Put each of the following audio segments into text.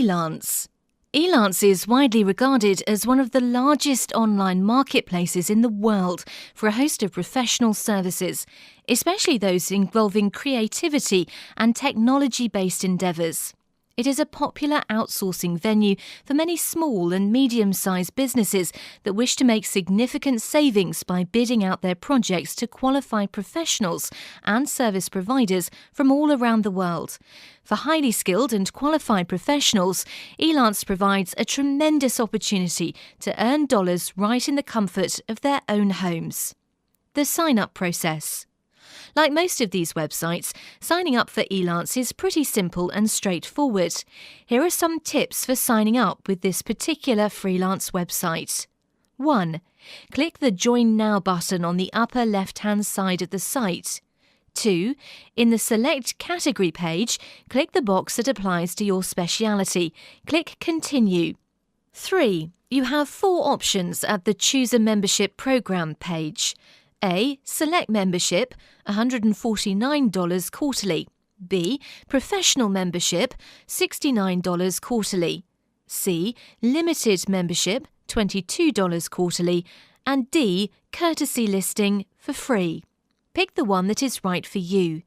Freelance. Freelance is widely regarded as one of the largest online marketplaces in the world for a host of professional services, especially those involving creativity and technology-based endeavours. It is a popular outsourcing venue for many small and medium-sized businesses that wish to make significant savings by bidding out their projects to qualified professionals and service providers from all around the world. For highly skilled and qualified professionals, Freelance provides a tremendous opportunity to earn dollars right in the comfort of their own homes. The sign-up process. Like most of these websites, signing up for Freelance is pretty simple and straightforward. Here are some tips for signing up with this particular freelance website. 1. Click the Join Now button on the upper left-hand side of the site. 2. In the Select Category page, click the box that applies to your speciality. Click Continue. 3. You have 4 options at the Choose a Membership Program page. A. Select Membership, $149 quarterly. B. Professional Membership, $69 quarterly. C. Limited Membership, $22 quarterly. And D. Courtesy Listing for free. Pick the one that is right for you.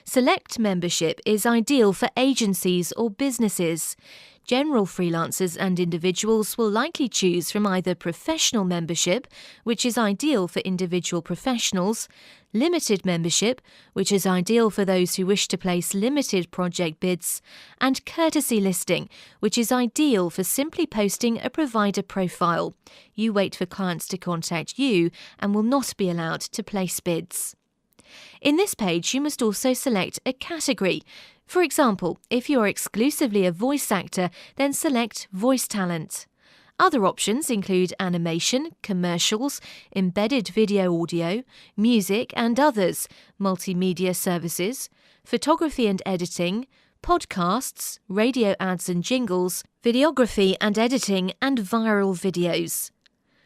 Select Membership is ideal for agencies or businesses. General freelancers and individuals will likely choose from either Professional Membership, which is ideal for individual professionals, Limited Membership, which is ideal for those who wish to place limited project bids, and Courtesy Listing, which is ideal for simply posting a provider profile. You wait for clients to contact you and will not be allowed to place bids. In this page, you must also select a category. For example, if you are exclusively a voice actor, then select Voice Talent. Other options include animation, commercials, embedded video audio, music and others, multimedia services, photography and editing, podcasts, radio ads and jingles, videography and editing, and viral videos.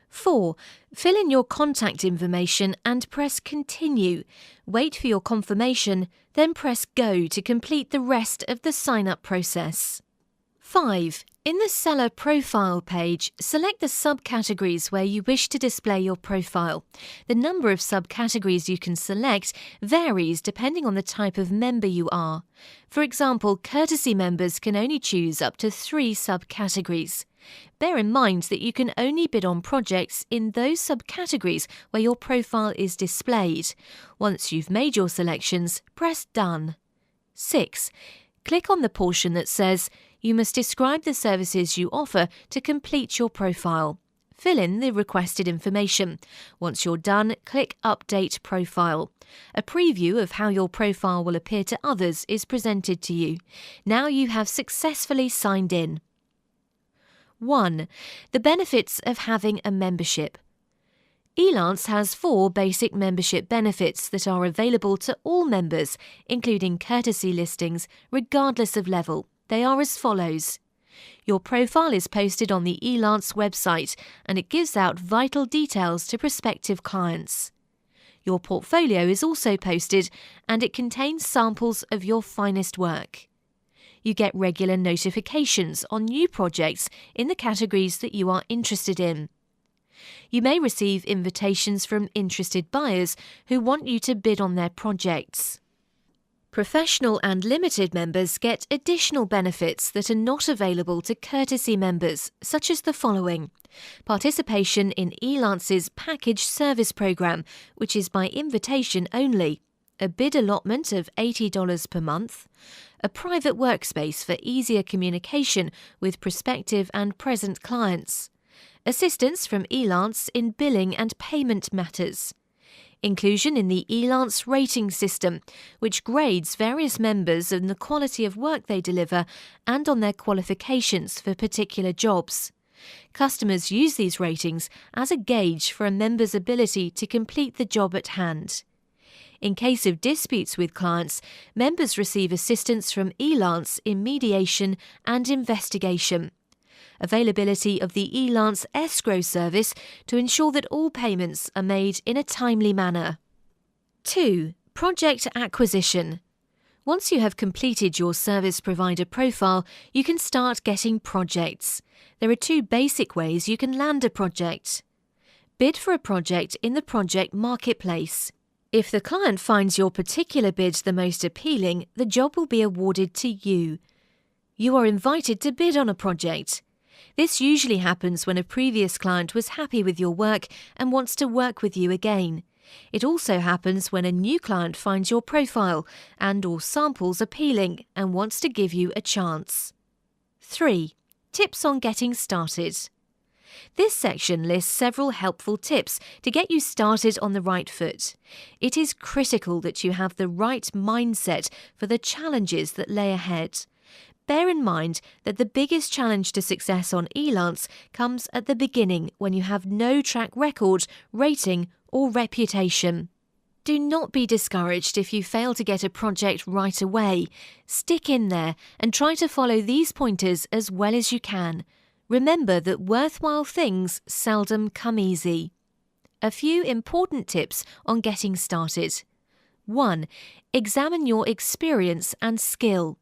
4. Fill in your contact information and press Continue. Wait for your confirmation, then press Go to complete the rest of the sign-up process. 5. In the Seller Profile page, select the subcategories where you wish to display your profile. The number of subcategories you can select varies depending on the type of member you are. For example, courtesy members can only choose up to 3 subcategories. Bear in mind that you can only bid on projects in those subcategories where your profile is displayed. Once you've made your selections, press Done. 6. Click on the portion that says you must describe the services you offer to complete your profile. Fill in the requested information. Once you're done, click Update Profile. A preview of how your profile will appear to others is presented to you. Now you have successfully signed in. 1. The benefits of having a membership. Freelance has 4 basic membership benefits that are available to all members, including courtesy listings, regardless of level. They are as follows. Your profile is posted on the Freelance website and it gives out vital details to prospective clients. Your portfolio is also posted and it contains samples of your finest work. You get regular notifications on new projects in the categories that you are interested in. You may receive invitations from interested buyers who want you to bid on their projects. Professional and limited members get additional benefits that are not available to courtesy members, such as the following. Participation in Freelance's package service program, which is by invitation only. A bid allotment of $80 per month, a private workspace for easier communication with prospective and present clients, assistance from Freelance in billing and payment matters, inclusion in the Freelance rating system, which grades various members on the quality of work they deliver and on their qualifications for particular jobs. Customers use these ratings as a gauge for a member's ability to complete the job at hand. In case of disputes with clients, members receive assistance from Freelance in mediation and investigation. Availability of the Freelance escrow service to ensure that all payments are made in a timely manner. 2. Project acquisition. Once you have completed your service provider profile, you can start getting projects. There are 2 basic ways you can land a project. Bid for a project in the project marketplace. If the client finds your particular bid the most appealing, the job will be awarded to you. You are invited to bid on a project. This usually happens when a previous client was happy with your work and wants to work with you again. It also happens when a new client finds your profile and/or samples appealing and wants to give you a chance. 3. Tips on getting started. This section lists several helpful tips to get you started on the right foot. It is critical that you have the right mindset for the challenges that lay ahead. Bear in mind that the biggest challenge to success on Freelance comes at the beginning when you have no track record, rating, or reputation. Do not be discouraged if you fail to get a project right away. Stick in there and try to follow these pointers as well as you can. Remember that worthwhile things seldom come easy. A few important tips on getting started. 1. Examine your experience and skill.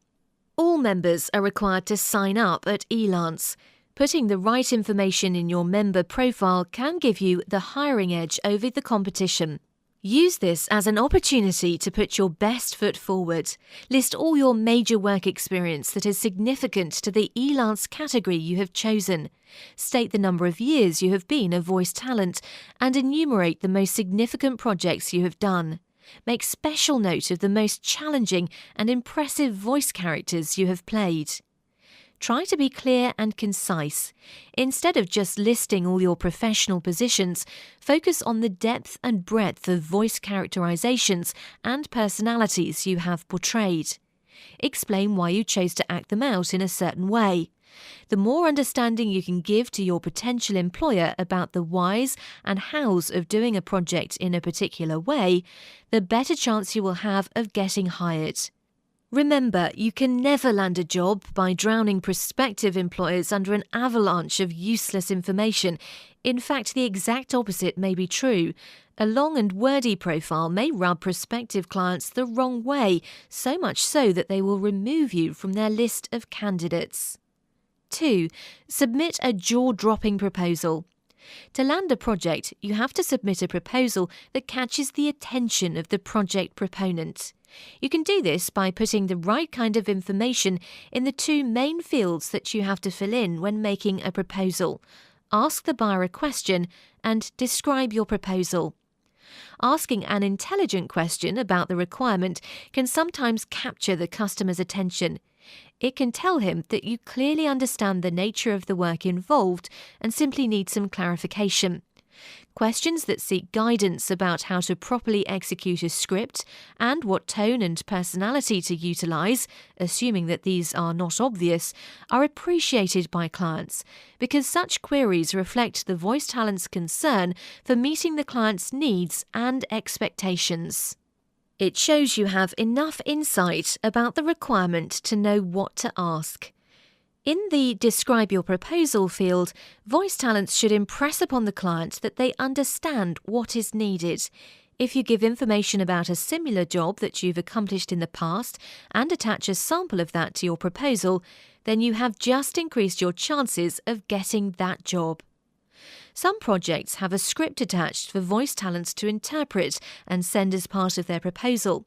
All members are required to sign up at Freelance. Putting the right information in your member profile can give you the hiring edge over the competition. Use this as an opportunity to put your best foot forward. List all your major work experience that is significant to the Freelance category you have chosen. State the number of years you have been a voice talent and enumerate the most significant projects you have done. Make special note of the most challenging and impressive voice characters you have played. Try to be clear and concise. Instead of just listing all your professional positions, focus on the depth and breadth of voice characterizations and personalities you have portrayed. Explain why you chose to act them out in a certain way. The more understanding you can give to your potential employer about the whys and hows of doing a project in a particular way, the better chance you will have of getting hired. Remember, you can never land a job by drowning prospective employers under an avalanche of useless information. In fact, the exact opposite may be true. A long and wordy profile may rub prospective clients the wrong way, so much so that they will remove you from their list of candidates. 2. Submit a jaw-dropping proposal. To land a project, you have to submit a proposal that catches the attention of the project proponent. You can do this by putting the right kind of information in the 2 main fields that you have to fill in when making a proposal. Ask the buyer a question and describe your proposal. Asking an intelligent question about the requirement can sometimes capture the customer's attention. It can tell him that you clearly understand the nature of the work involved and simply need some clarification. Questions that seek guidance about how to properly execute a script and what tone and personality to utilize, assuming that these are not obvious, are appreciated by clients because such queries reflect the voice talent's concern for meeting the client's needs and expectations. It shows you have enough insight about the requirement to know what to ask. In the Describe Your Proposal field, voice talents should impress upon the client that they understand what is needed. If you give information about a similar job that you've accomplished in the past and attach a sample of that to your proposal, then you have just increased your chances of getting that job. Some projects have a script attached for voice talents to interpret and send as part of their proposal.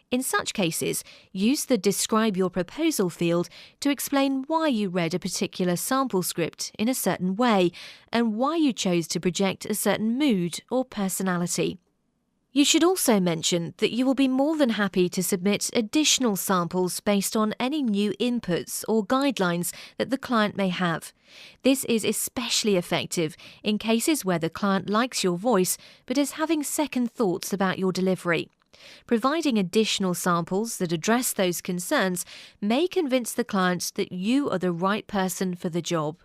In such cases, use the Describe Your Proposal field to explain why you read a particular sample script in a certain way and why you chose to project a certain mood or personality. You should also mention that you will be more than happy to submit additional samples based on any new inputs or guidelines that the client may have. This is especially effective in cases where the client likes your voice but is having second thoughts about your delivery. Providing additional samples that address those concerns may convince the client that you are the right person for the job.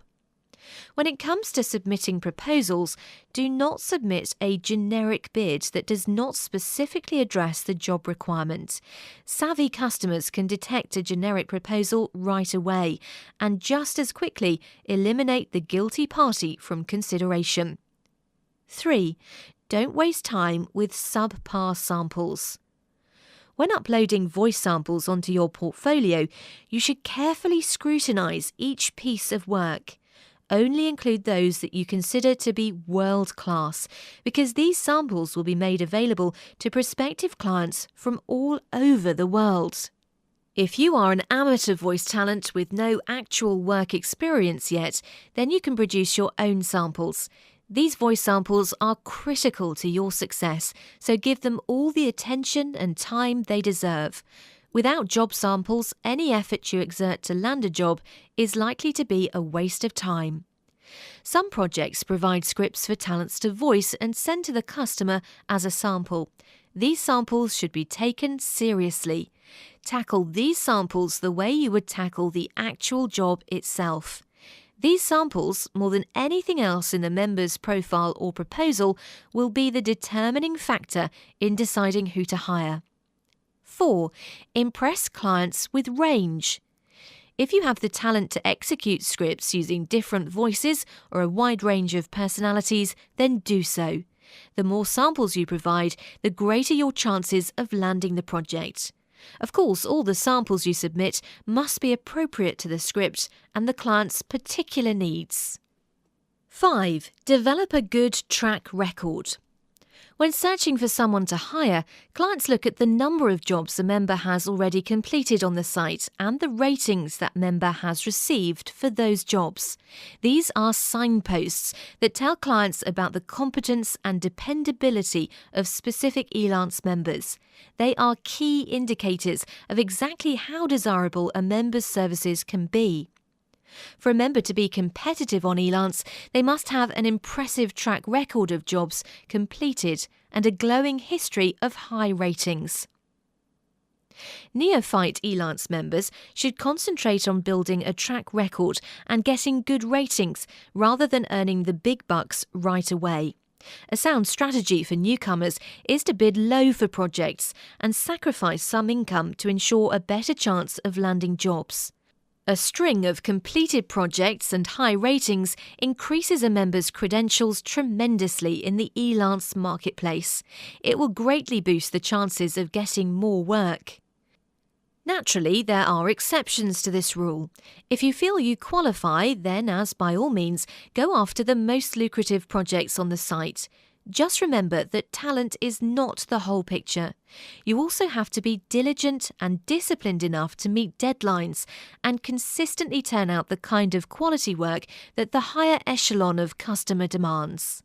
When it comes to submitting proposals, do not submit a generic bid that does not specifically address the job requirement. Savvy customers can detect a generic proposal right away and just as quickly eliminate the guilty party from consideration. 3. Don't waste time with subpar samples. When uploading voice samples onto your portfolio, you should carefully scrutinise each piece of work. Only include those that you consider to be world-class, because these samples will be made available to prospective clients from all over the world. If you are an amateur voice talent with no actual work experience yet, then you can produce your own samples. These voice samples are critical to your success, so give them all the attention and time they deserve. Without job samples, any effort you exert to land a job is likely to be a waste of time. Some projects provide scripts for talents to voice and send to the customer as a sample. These samples should be taken seriously. Tackle these samples the way you would tackle the actual job itself. These samples, more than anything else in the member's profile or proposal, will be the determining factor in deciding who to hire. 4. Impress clients with range. If you have the talent to execute scripts using different voices or a wide range of personalities, then do so. The more samples you provide, the greater your chances of landing the project. Of course, all the samples you submit must be appropriate to the script and the client's particular needs. 5. Develop a good track record. When searching for someone to hire, clients look at the number of jobs a member has already completed on the site and the ratings that member has received for those jobs. These are signposts that tell clients about the competence and dependability of specific Freelance members. They are key indicators of exactly how desirable a member's services can be. For a member to be competitive on Freelance, they must have an impressive track record of jobs completed and a glowing history of high ratings. Neophyte Freelance members should concentrate on building a track record and getting good ratings rather than earning the big bucks right away. A sound strategy for newcomers is to bid low for projects and sacrifice some income to ensure a better chance of landing jobs. A string of completed projects and high ratings increases a member's credentials tremendously in the Freelance marketplace. It will greatly boost the chances of getting more work. Naturally, there are exceptions to this rule. If you feel you qualify, then, as by all means, go after the most lucrative projects on the site. Just remember that talent is not the whole picture. You also have to be diligent and disciplined enough to meet deadlines and consistently turn out the kind of quality work that the higher echelon of customer demands.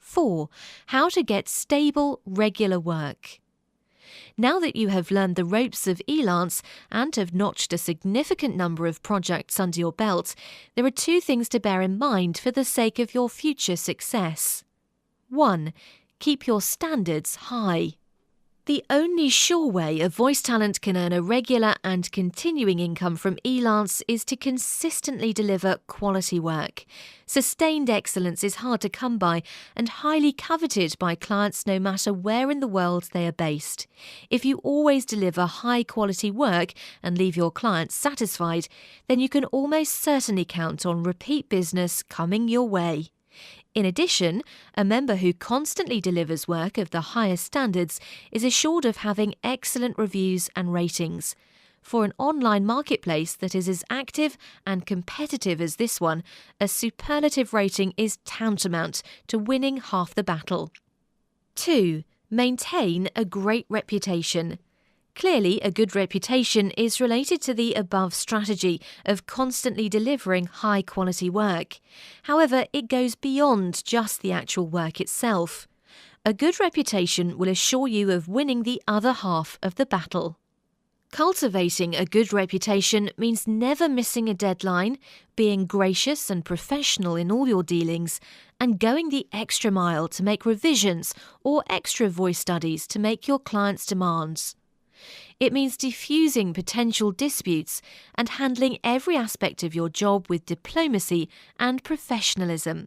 4. How to get stable, regular work. Now that you have learned the ropes of Freelance and have notched a significant number of projects under your belt, there are 2 things to bear in mind for the sake of your future success. 1. Keep your standards high. The only sure way a voice talent can earn a regular and continuing income from Freelance is to consistently deliver quality work. Sustained excellence is hard to come by and highly coveted by clients no matter where in the world they are based. If you always deliver high-quality work and leave your clients satisfied, then you can almost certainly count on repeat business coming your way. In addition, a member who constantly delivers work of the highest standards is assured of having excellent reviews and ratings. For an online marketplace that is as active and competitive as this one, a superlative rating is tantamount to winning half the battle. 2. Maintain a great reputation. Clearly, a good reputation is related to the above strategy of constantly delivering high-quality work. However, it goes beyond just the actual work itself. A good reputation will assure you of winning the other half of the battle. Cultivating a good reputation means never missing a deadline, being gracious and professional in all your dealings, and going the extra mile to make revisions or extra voice studies to make your clients' demands. It means diffusing potential disputes and handling every aspect of your job with diplomacy and professionalism.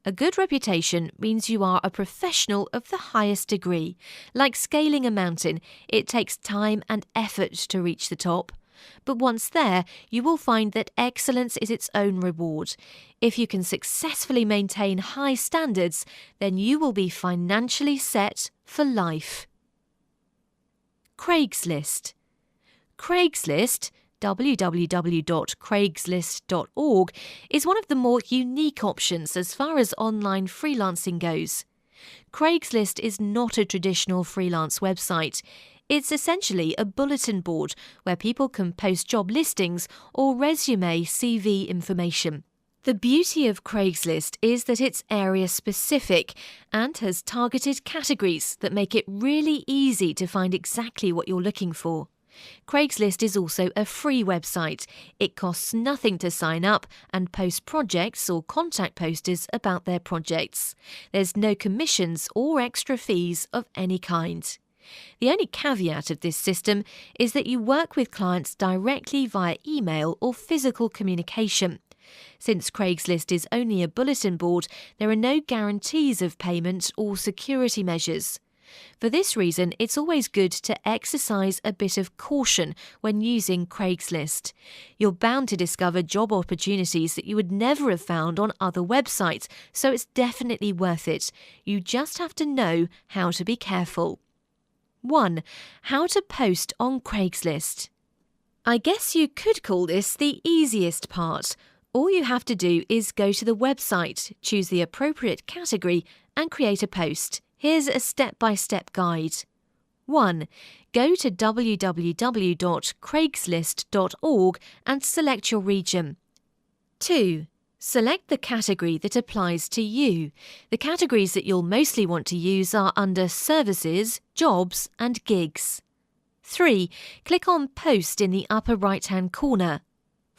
A good reputation means you are a professional of the highest degree. Like scaling a mountain, it takes time and effort to reach the top. But once there, you will find that excellence is its own reward. If you can successfully maintain high standards, then you will be financially set for life. Craigslist. Craigslist, www.craigslist.org, is one of the more unique options as far as online freelancing goes. Craigslist is not a traditional freelance website. It's essentially a bulletin board where people can post job listings or resume CV information. The beauty of Craigslist is that it's area-specific and has targeted categories that make it really easy to find exactly what you're looking for. Craigslist is also a free website. It costs nothing to sign up and post projects or contact posters about their projects. There's no commissions or extra fees of any kind. The only caveat of this system is that you work with clients directly via email or physical communication. Since Craigslist is only a bulletin board, there are no guarantees of payment or security measures. For this reason, it's always good to exercise a bit of caution when using Craigslist. You're bound to discover job opportunities that you would never have found on other websites, so it's definitely worth it. You just have to know how to be careful. 1. How to post on Craigslist. I guess you could call this the easiest part. All you have to do is go to the website, choose the appropriate category, and create a post. Here's a step-by-step guide. 1. Go to www.craigslist.org and select your region. 2. Select the category that applies to you. The categories that you'll mostly want to use are under Services, Jobs, and Gigs. 3. Click on Post in the upper right-hand corner.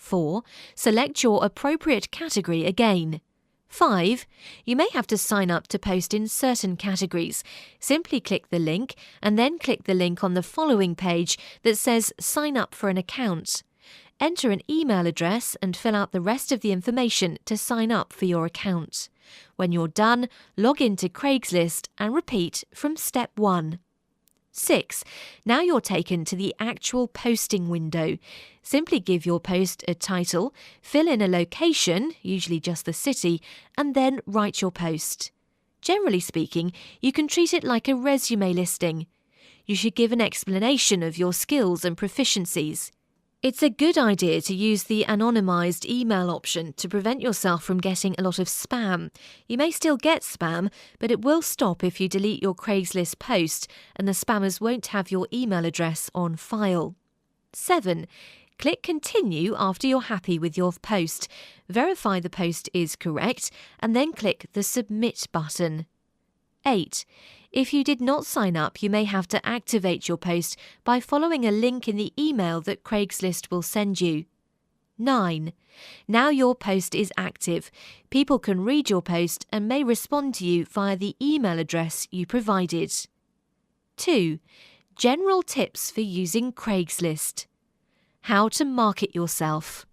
4. Select your appropriate category again. 5. You may have to sign up to post in certain categories. Simply click the link and then click the link on the following page that says Sign up for an account. Enter an email address and fill out the rest of the information to sign up for your account. When you're done, log into Craigslist and repeat from step 1. 6. Now you're taken to the actual posting window. Simply give your post a title, fill in a location, usually just the city, and then write your post. Generally speaking, you can treat it like a resume listing. You should give an explanation of your skills and proficiencies. It's a good idea to use the anonymized email option to prevent yourself from getting a lot of spam. You may still get spam, but it will stop if you delete your Craigslist post and the spammers won't have your email address on file. 7. Click Continue after you're happy with your post. Verify the post is correct and then click the Submit button. 8. If you did not sign up, you may have to activate your post by following a link in the email that Craigslist will send you. 9. Now your post is active. People can read your post and may respond to you via the email address you provided. 2. General tips for using Craigslist. How to market yourself.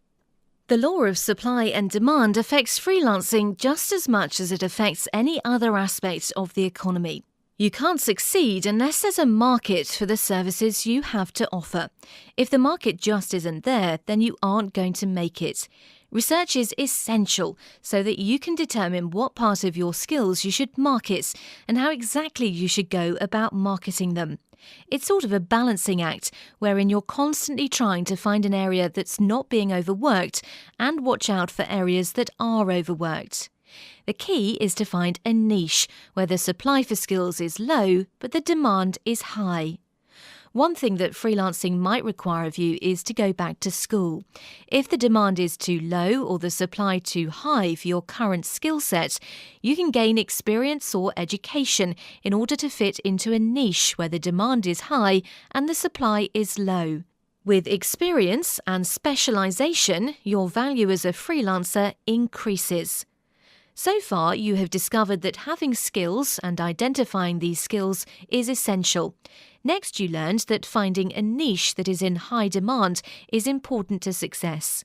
The law of supply and demand affects freelancing just as much as it affects any other aspect of the economy. You can't succeed unless there's a market for the services you have to offer. If the market just isn't there, then you aren't going to make it. Research is essential so that you can determine what part of your skills you should market and how exactly you should go about marketing them. It's sort of a balancing act wherein you're constantly trying to find an area that's not being overworked and watch out for areas that are overworked. The key is to find a niche where the supply for skills is low but the demand is high. One thing that freelancing might require of you is to go back to school. If the demand is too low or the supply too high for your current skill set, you can gain experience or education in order to fit into a niche where the demand is high and the supply is low. With experience and specialization, your value as a freelancer increases. So far, you have discovered that having skills and identifying these skills is essential. Next, you learned that finding a niche that is in high demand is important to success.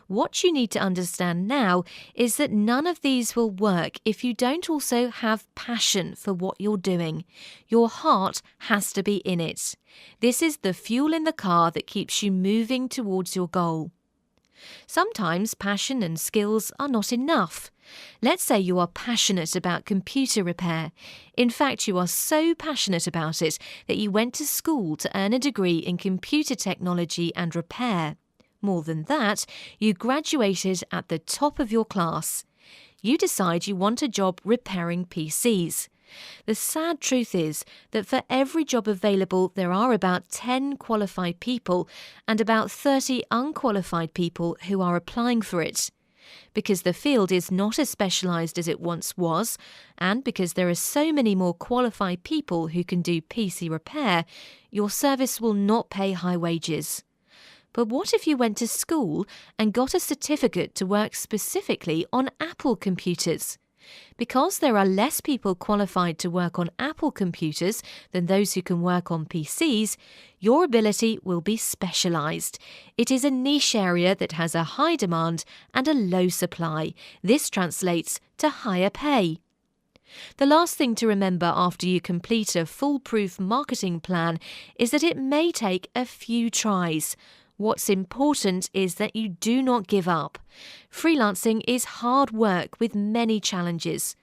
What you need to understand now is that none of these will work if you don't also have passion for what you're doing. Your heart has to be in it. This is the fuel in the car that keeps you moving towards your goal. Sometimes passion and skills are not enough. Let's say you are passionate about computer repair. In fact, you are so passionate about it that you went to school to earn a degree in computer technology and repair. More than that, you graduated at the top of your class. You decide you want a job repairing PCs. The sad truth is that for every job available, there are about 10 qualified people and about 30 unqualified people who are applying for it. Because the field is not as specialised as it once was, and because there are so many more qualified people who can do PC repair, your service will not pay high wages. But what if you went to school and got a certificate to work specifically on Apple computers? Because there are less people qualified to work on Apple computers than those who can work on PCs, your ability will be specialised. It is a niche area that has a high demand and a low supply. This translates to higher pay. The last thing to remember after you complete a foolproof marketing plan is that it may take a few tries. What's important is that you do not give up. Freelancing is hard work with many challenges.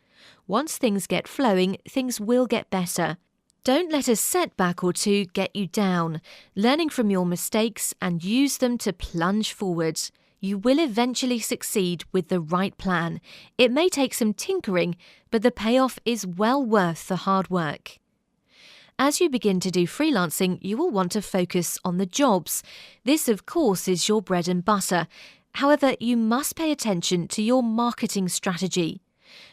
Once things get flowing, things will get better. Don't let a setback or two get you down. Learning from your mistakes and use them to plunge forward. You will eventually succeed with the right plan. It may take some tinkering, but the payoff is well worth the hard work. As you begin to do freelancing, you will want to focus on the jobs. This, of course, is your bread and butter. However, you must pay attention to your marketing strategy.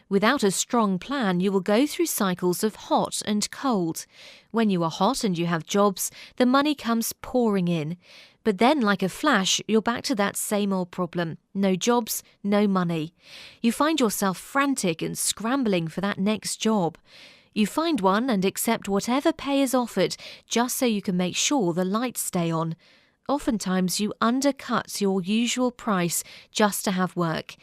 Without a strong plan, you will go through cycles of hot and cold. When you are hot and you have jobs, the money comes pouring in. But then, like a flash, you're back to that same old problem. No jobs, no money. You find yourself frantic and scrambling for that next job. You find one and accept whatever pay is offered just so you can make sure the lights stay on. Oftentimes you undercut your usual price just to have work.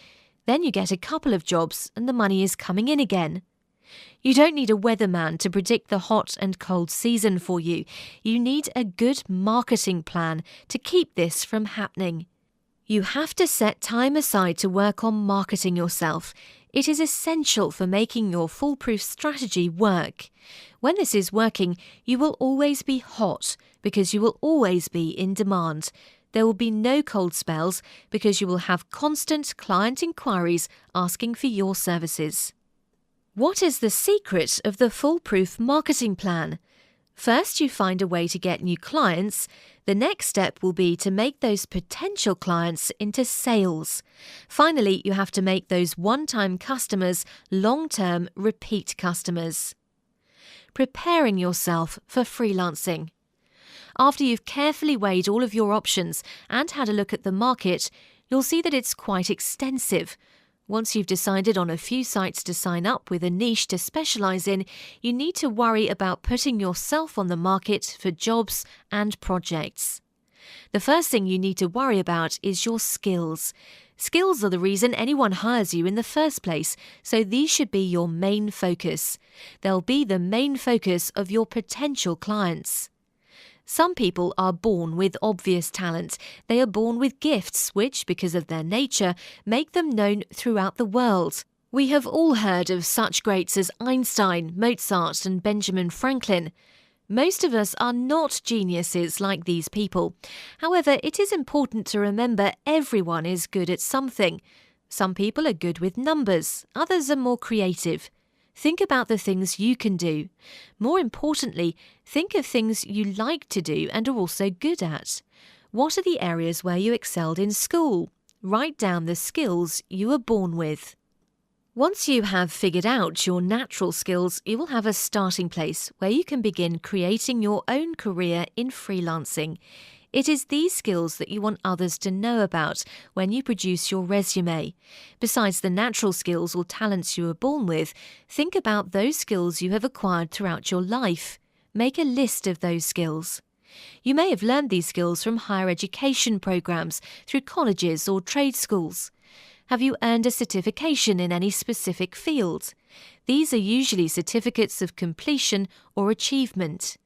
Then you get a couple of jobs and the money is coming in again. You don't need a weatherman to predict the hot and cold season for you. You need a good marketing plan to keep this from happening. You have to set time aside to work on marketing yourself. It is essential for making your foolproof strategy work. When this is working, you will always be hot because you will always be in demand. There will be no cold spells because you will have constant client inquiries asking for your services. What is the secret of the foolproof marketing plan? First, you find a way to get new clients. The next step will be to make those potential clients into sales. Finally, you have to make those one-time customers long-term repeat customers. Preparing yourself for freelancing. After you've carefully weighed all of your options and had a look at the market, you'll see that it's quite extensive. Once you've decided on a few sites to sign up with a niche to specialise in, you need to worry about putting yourself on the market for jobs and projects. The first thing you need to worry about is your skills. Skills are the reason anyone hires you in the first place, so these should be your main focus. They'll be the main focus of your potential clients. Some people are born with obvious talent. They are born with gifts which, because of their nature, make them known throughout the world. We have all heard of such greats as Einstein, Mozart and Benjamin Franklin. Most of us are not geniuses like these people. However, it is important to remember everyone is good at something. Some people are good with numbers, others are more creative. Think about the things you can do. More importantly, think of things you like to do and are also good at. What are the areas where you excelled in school? Write down the skills you were born with. Once you have figured out your natural skills, you will have a starting place where you can begin creating your own career in freelancing. It is these skills that you want others to know about when you produce your resume. Besides the natural skills or talents you were born with, think about those skills you have acquired throughout your life. Make a list of those skills. You may have learned these skills from higher education programs, through colleges or trade schools. Have you earned a certification in any specific field? These are usually certificates of completion or achievement.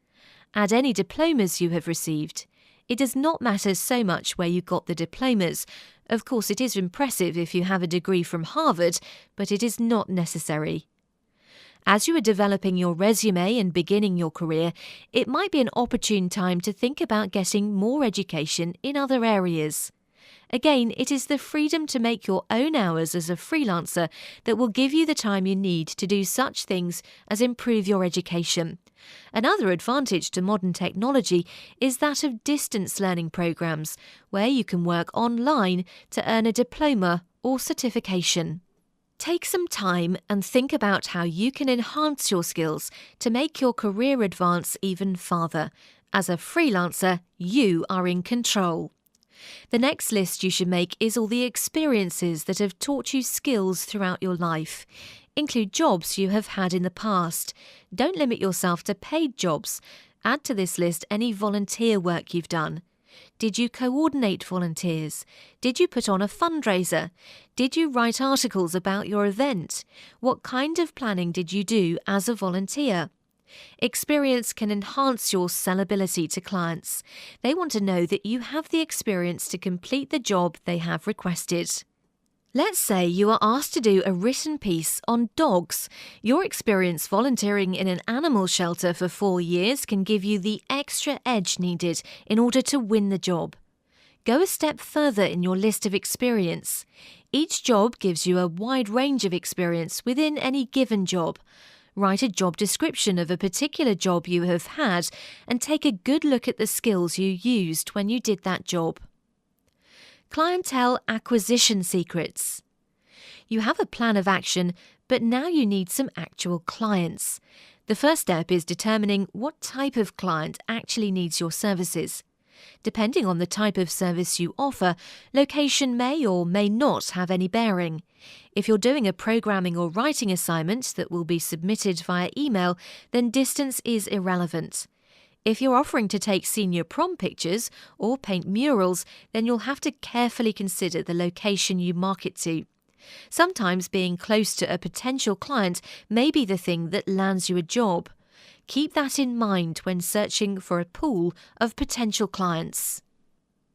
Add any diplomas you have received. It does not matter so much where you got the diplomas. Of course, it is impressive if you have a degree from Harvard, but it is not necessary. As you are developing your resume and beginning your career, it might be an opportune time to think about getting more education in other areas. Again, it is the freedom to make your own hours as a freelancer that will give you the time you need to do such things as improve your education. Another advantage to modern technology is that of distance learning programs, where you can work online to earn a diploma or certification. Take some time and think about how you can enhance your skills to make your career advance even farther. As a freelancer, you are in control. The next list you should make is all the experiences that have taught you skills throughout your life. Include jobs you have had in the past. Don't limit yourself to paid jobs. Add to this list any volunteer work you've done. Did you coordinate volunteers? Did you put on a fundraiser? Did you write articles about your event? What kind of planning did you do as a volunteer? Experience can enhance your sellability to clients. They want to know that you have the experience to complete the job they have requested. Let's say you are asked to do a written piece on dogs. Your experience volunteering in an animal shelter for 4 years can give you the extra edge needed in order to win the job. Go a step further in your list of experience. Each job gives you a wide range of experience within any given job. Write a job description of a particular job you have had and take a good look at the skills you used when you did that job. Clientele acquisition secrets. You have a plan of action, but now you need some actual clients. The first step is determining what type of client actually needs your services. Depending on the type of service you offer, location may or may not have any bearing. If you're doing a programming or writing assignment that will be submitted via email, then distance is irrelevant. If you're offering to take senior prom pictures or paint murals, then you'll have to carefully consider the location you market to. Sometimes being close to a potential client may be the thing that lands you a job. Keep that in mind when searching for a pool of potential clients.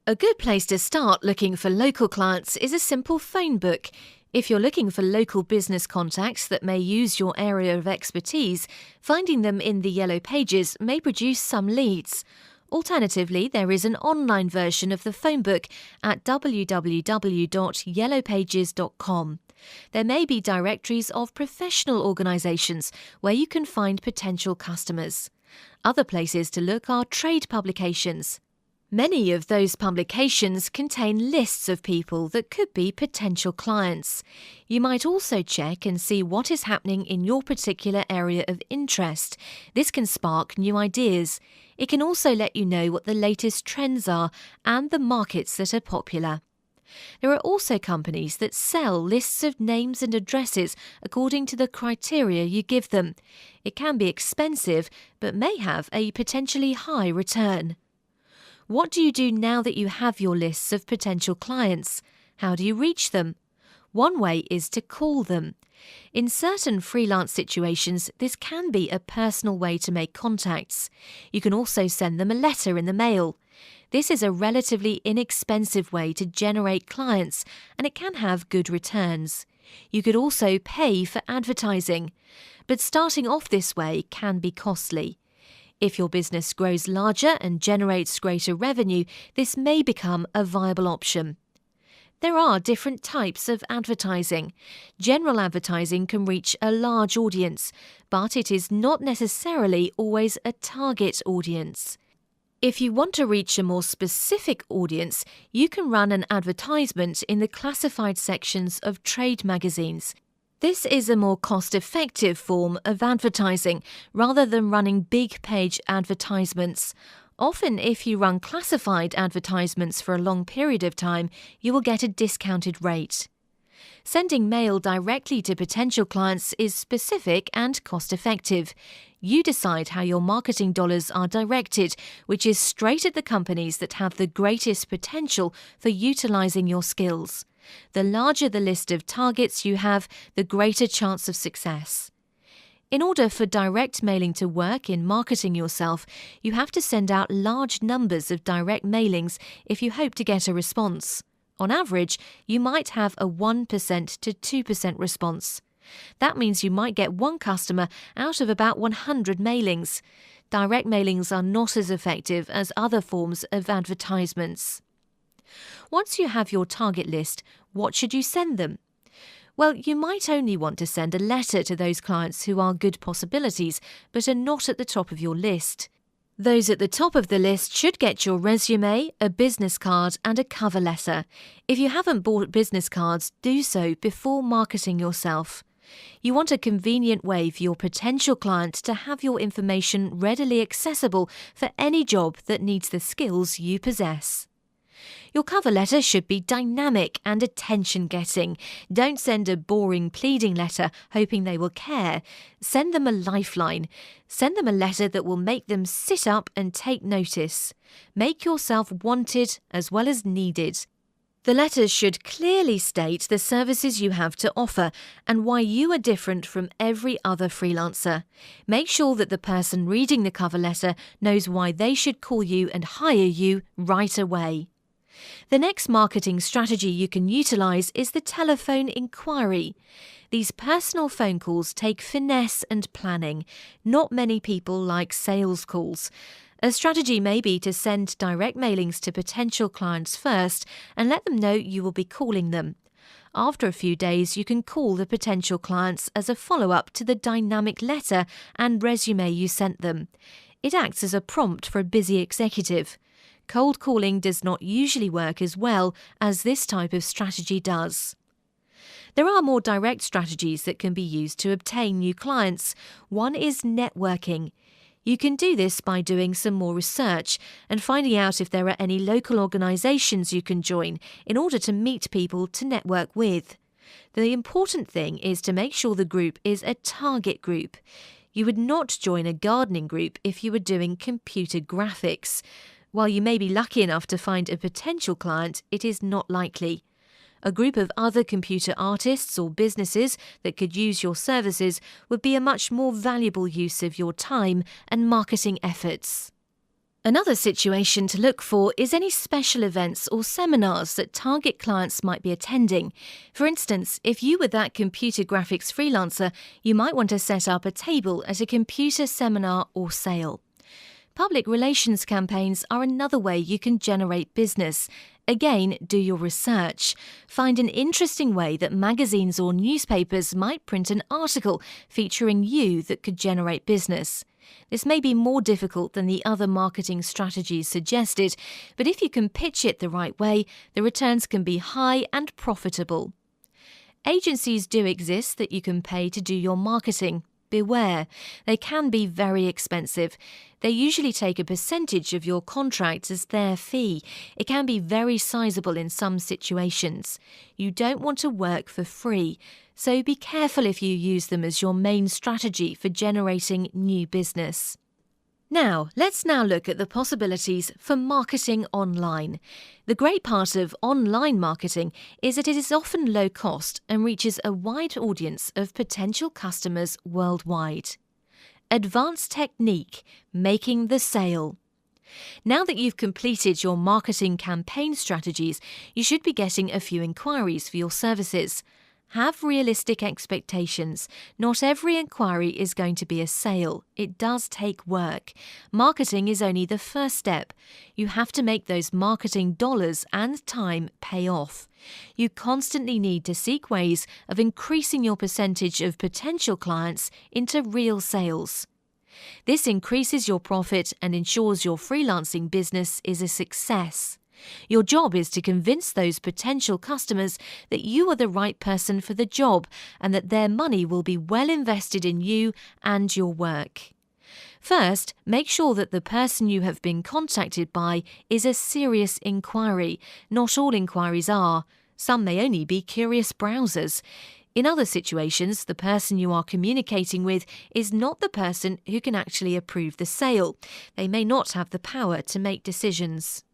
A good place to start looking for local clients is a simple phone book. If you're looking for local business contacts that may use your area of expertise, finding them in the Yellow Pages may produce some leads. Alternatively, there is an online version of the phone book at www.yellowpages.com. There may be directories of professional organisations where you can find potential customers. Other places to look are trade publications. Many of those publications contain lists of people that could be potential clients. You might also check and see what is happening in your particular area of interest. This can spark new ideas. It can also let you know what the latest trends are and the markets that are popular. There are also companies that sell lists of names and addresses according to the criteria you give them. It can be expensive, but may have a potentially high return. What do you do now that you have your lists of potential clients? How do you reach them? One way is to call them. In certain freelance situations, this can be a personal way to make contacts. You can also send them a letter in the mail. This is a relatively inexpensive way to generate clients, and it can have good returns. You could also pay for advertising, but starting off this way can be costly. If your business grows larger and generates greater revenue, this may become a viable option. There are different types of advertising. General advertising can reach a large audience, but it is not necessarily always a target audience. If you want to reach a more specific audience, you can run an advertisement in the classified sections of trade magazines. This is a more cost-effective form of advertising rather than running big-page advertisements. Often, if you run classified advertisements for a long period of time, you will get a discounted rate. Sending mail directly to potential clients is specific and cost-effective. You decide how your marketing dollars are directed, which is straight at the companies that have the greatest potential for utilising your skills. The larger the list of targets you have, the greater chance of success. In order for direct mailing to work in marketing yourself, you have to send out large numbers of direct mailings if you hope to get a response. On average, you might have a 1% to 2% response. That means you might get one customer out of about 100 mailings. Direct mailings are not as effective as other forms of advertisements. Once you have your target list, what should you send them? Well, you might only want to send a letter to those clients who are good possibilities but are not at the top of your list. Those at the top of the list should get your resume, a business card, and a cover letter. If you haven't bought business cards, do so before marketing yourself. You want a convenient way for your potential client to have your information readily accessible for any job that needs the skills you possess. Your cover letter should be dynamic and attention-getting. Don't send a boring pleading letter hoping they will care. Send them a lifeline. Send them a letter that will make them sit up and take notice. Make yourself wanted as well as needed. The letters should clearly state the services you have to offer and why you are different from every other freelancer. Make sure that the person reading the cover letter knows why they should call you and hire you right away. The next marketing strategy you can utilize is the telephone inquiry. These personal phone calls take finesse and planning. Not many people like sales calls. A strategy may be to send direct mailings to potential clients first and let them know you will be calling them. After a few days, you can call the potential clients as a follow-up to the dynamic letter and resume you sent them. It acts as a prompt for a busy executive. Cold calling does not usually work as well as this type of strategy does. There are more direct strategies that can be used to obtain new clients. One is networking. You can do this by doing some more research and finding out if there are any local organisations you can join in order to meet people to network with. The important thing is to make sure the group is a target group. You would not join a gardening group if you were doing computer graphics. While you may be lucky enough to find a potential client, it is not likely. A group of other computer artists or businesses that could use your services would be a much more valuable use of your time and marketing efforts. Another situation to look for is any special events or seminars that target clients might be attending. For instance, if you were that computer graphics freelancer, you might want to set up a table at a computer seminar or sale. Public relations campaigns are another way you can generate business. Again, do your research. Find an interesting way that magazines or newspapers might print an article featuring you that could generate business. This may be more difficult than the other marketing strategies suggested, but if you can pitch it the right way, the returns can be high and profitable. Agencies do exist that you can pay to do your marketing. Beware, they can be very expensive. They usually take a percentage of your contract as their fee. It can be very sizable in some situations. You don't want to work for free, so be careful if you use them as your main strategy for generating new business. Let's look at the possibilities for marketing online. The great part of online marketing is that it is often low cost and reaches a wide audience of potential customers worldwide. Advanced technique, making the sale. Now that you've completed your marketing campaign strategies, you should be getting a few inquiries for your services. Have realistic expectations. Not every inquiry is going to be a sale. It does take work. Marketing is only the first step. You have to make those marketing dollars and time pay off. You constantly need to seek ways of increasing your percentage of potential clients into real sales. This increases your profit and ensures your freelancing business is a success. Your job is to convince those potential customers that you are the right person for the job and that their money will be well invested in you and your work. First, make sure that the person you have been contacted by is a serious inquiry. Not all inquiries are. Some may only be curious browsers. In other situations, the person you are communicating with is not the person who can actually approve the sale. They may not have the power to make decisions.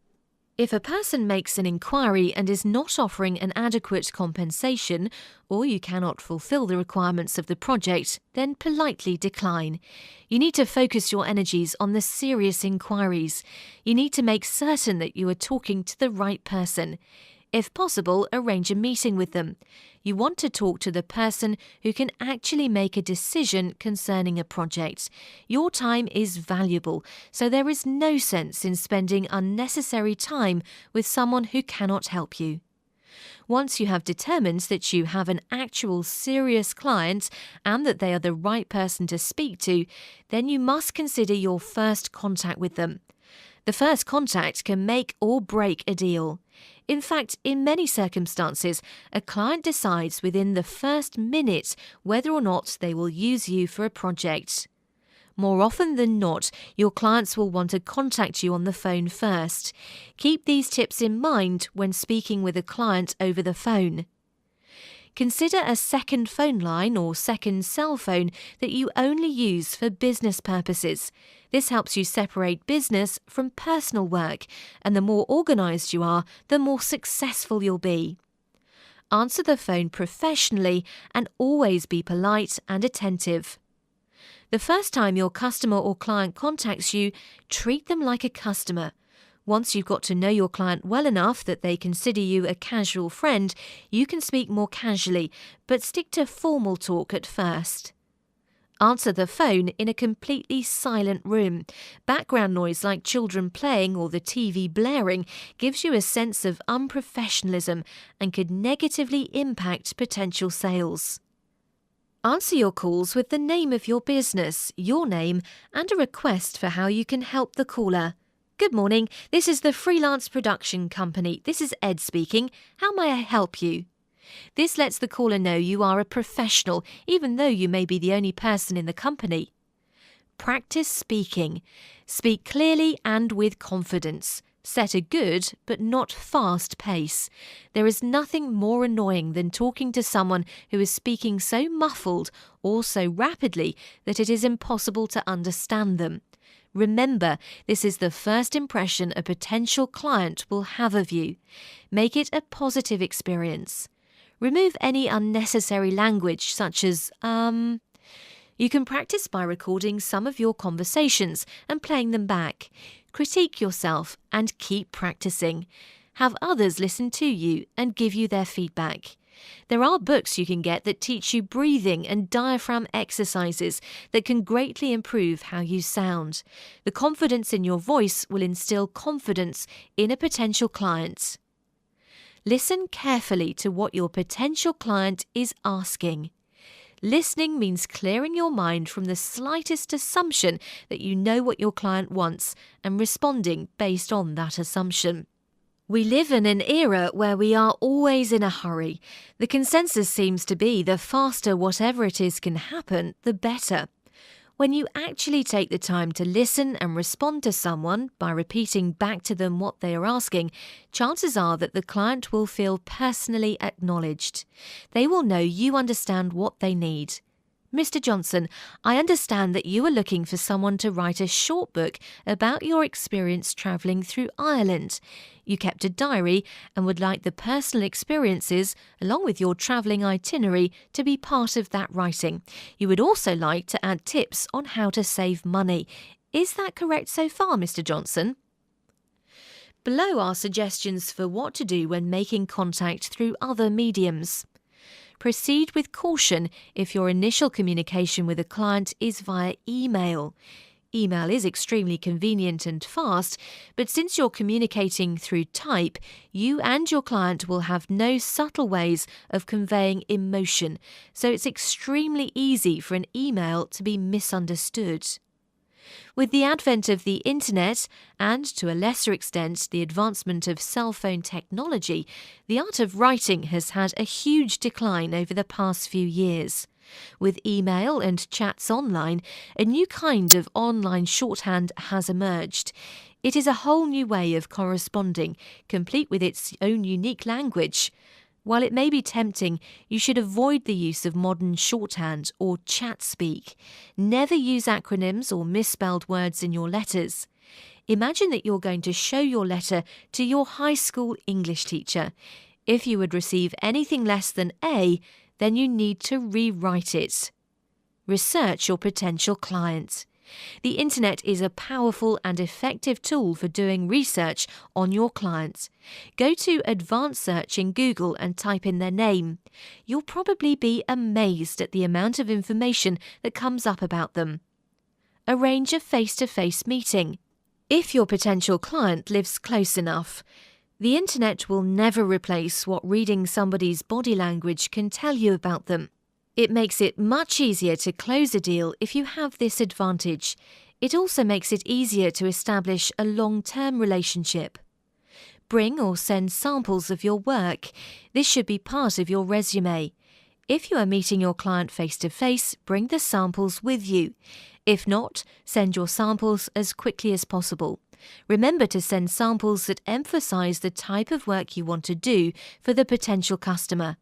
If a person makes an inquiry and is not offering an adequate compensation, or you cannot fulfill the requirements of the project, then politely decline. You need to focus your energies on the serious inquiries. You need to make certain that you are talking to the right person. If possible, arrange a meeting with them. You want to talk to the person who can actually make a decision concerning a project. Your time is valuable, so there is no sense in spending unnecessary time with someone who cannot help you. Once you have determined that you have an actual serious client and that they are the right person to speak to, then you must consider your first contact with them. The first contact can make or break a deal. In fact, in many circumstances, a client decides within the first minute whether or not they will use you for a project. More often than not, your clients will want to contact you on the phone first. Keep these tips in mind when speaking with a client over the phone. Consider a second phone line or second cell phone that you only use for business purposes. This helps you separate business from personal work, and the more organised you are, the more successful you'll be. Answer the phone professionally and always be polite and attentive. The first time your customer or client contacts you, treat them like a customer. Once you've got to know your client well enough that they consider you a casual friend, you can speak more casually, but stick to formal talk at first. Answer the phone in a completely silent room. Background noise like children playing or the TV blaring gives you a sense of unprofessionalism and could negatively impact potential sales. Answer your calls with the name of your business, your name, and a request for how you can help the caller. Good morning, this is the Freelance production company. This is Ed speaking. How may I help you? This lets the caller know you are a professional, even though you may be the only person in the company. Practice speaking. Speak clearly and with confidence. Set a good but not fast pace. There is nothing more annoying than talking to someone who is speaking so muffled or so rapidly that it is impossible to understand them. Remember, this is the first impression a potential client will have of you. Make it a positive experience. Remove any unnecessary language such as You can practice by recording some of your conversations and playing them back. Critique yourself and keep practicing. Have others listen to you and give you their feedback. There are books you can get that teach you breathing and diaphragm exercises that can greatly improve how you sound. The confidence in your voice will instill confidence in a potential client. Listen carefully to what your potential client is asking. Listening means clearing your mind from the slightest assumption that you know what your client wants and responding based on that assumption. We live in an era where we are always in a hurry. The consensus seems to be the faster whatever it is can happen, the better. When you actually take the time to listen and respond to someone by repeating back to them what they are asking, chances are that the client will feel personally acknowledged. They will know you understand what they need. Mr. Johnson, I understand that you are looking for someone to write a short book about your experience travelling through Ireland. You kept a diary and would like the personal experiences, along with your travelling itinerary, to be part of that writing. You would also like to add tips on how to save money. Is that correct so far, Mr. Johnson? Below are suggestions for what to do when making contact through other mediums. Proceed with caution if your initial communication with a client is via email. Email is extremely convenient and fast, but since you're communicating through type, you and your client will have no subtle ways of conveying emotion, so it's extremely easy for an email to be misunderstood. With the advent of the internet and, to a lesser extent, the advancement of cell phone technology, the art of writing has had a huge decline over the past few years. With email and chats online, a new kind of online shorthand has emerged. It is a whole new way of corresponding, complete with its own unique language. While it may be tempting, you should avoid the use of modern shorthand or chat speak. Never use acronyms or misspelled words in your letters. Imagine that you're going to show your letter to your high school English teacher. If you would receive anything less than A, then you need to rewrite it. Research your potential client. The internet is a powerful and effective tool for doing research on your clients. Go to Advanced Search in Google and type in their name. You'll probably be amazed at the amount of information that comes up about them. Arrange a face-to-face meeting. If your potential client lives close enough, the internet will never replace what reading somebody's body language can tell you about them. It makes it much easier to close a deal if you have this advantage. It also makes it easier to establish a long-term relationship. Bring or send samples of your work. This should be part of your resume. If you are meeting your client face-to-face, bring the samples with you. If not, send your samples as quickly as possible. Remember to send samples that emphasize the type of work you want to do for the potential customer.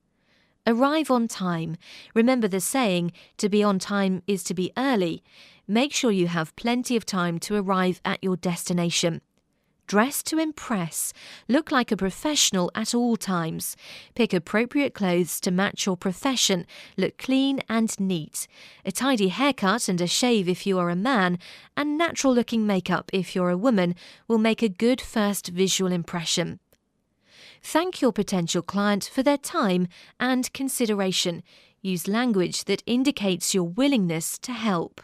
Arrive on time. Remember the saying, to be on time is to be early. Make sure you have plenty of time to arrive at your destination. Dress to impress. Look like a professional at all times. Pick appropriate clothes to match your profession. Look clean and neat. A tidy haircut and a shave if you are a man, and natural-looking makeup if you're a woman, will make a good first visual impression. Thank your potential client for their time and consideration. Use language that indicates your willingness to help.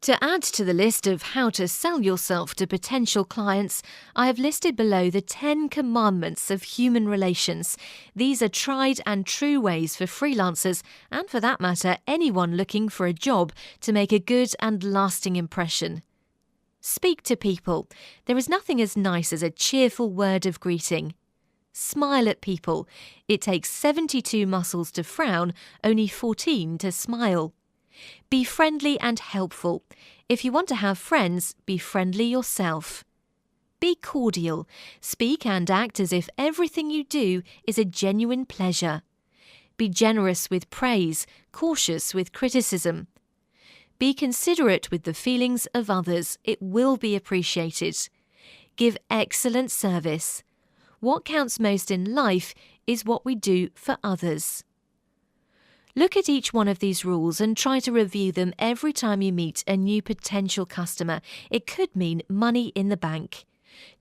To add to the list of how to sell yourself to potential clients, I have listed below the 10 commandments of human relations. These are tried and true ways for freelancers, and for that matter, anyone looking for a job, to make a good and lasting impression. Speak to people. There is nothing as nice as a cheerful word of greeting. Smile at people. It takes 72 muscles to frown, only 14 to smile. Be friendly and helpful. If you want to have friends, be friendly yourself. Be cordial. Speak and act as if everything you do is a genuine pleasure. Be generous with praise, cautious with criticism. Be considerate with the feelings of others. It will be appreciated. Give excellent service. What counts most in life is what we do for others. Look at each one of these rules and try to review them every time you meet a new potential customer. It could mean money in the bank.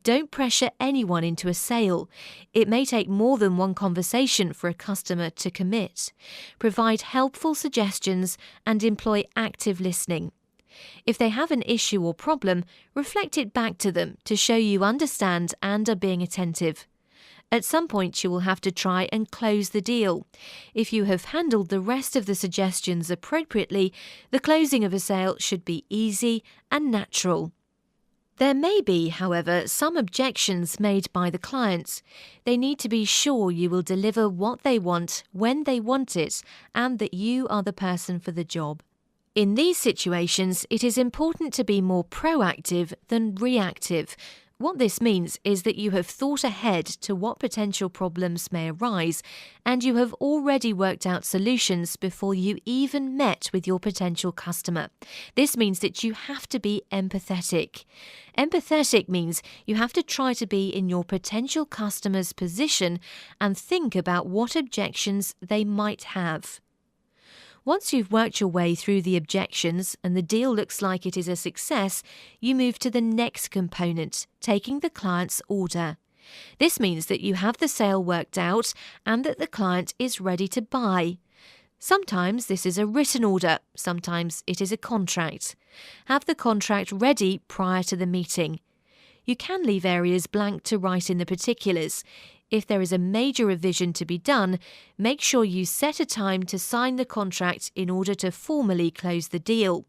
Don't pressure anyone into a sale. It may take more than one conversation for a customer to commit. Provide helpful suggestions and employ active listening. If they have an issue or problem, reflect it back to them to show you understand and are being attentive. At some point, you will have to try and close the deal. If you have handled the rest of the suggestions appropriately, the closing of a sale should be easy and natural. There may be, however, some objections made by the clients. They need to be sure you will deliver what they want when they want it, and that you are the person for the job. In these situations, it is important to be more proactive than reactive. What this means is that you have thought ahead to what potential problems may arise, and you have already worked out solutions before you even met with your potential customer. This means that you have to be empathetic. Empathetic means you have to try to be in your potential customer's position and think about what objections they might have. Once you've worked your way through the objections and the deal looks like it is a success, you move to the next component, taking the client's order. This means that you have the sale worked out and that the client is ready to buy. Sometimes this is a written order, sometimes it is a contract. Have the contract ready prior to the meeting. You can leave areas blank to write in the particulars. If there is a major revision to be done, make sure you set a time to sign the contract in order to formally close the deal.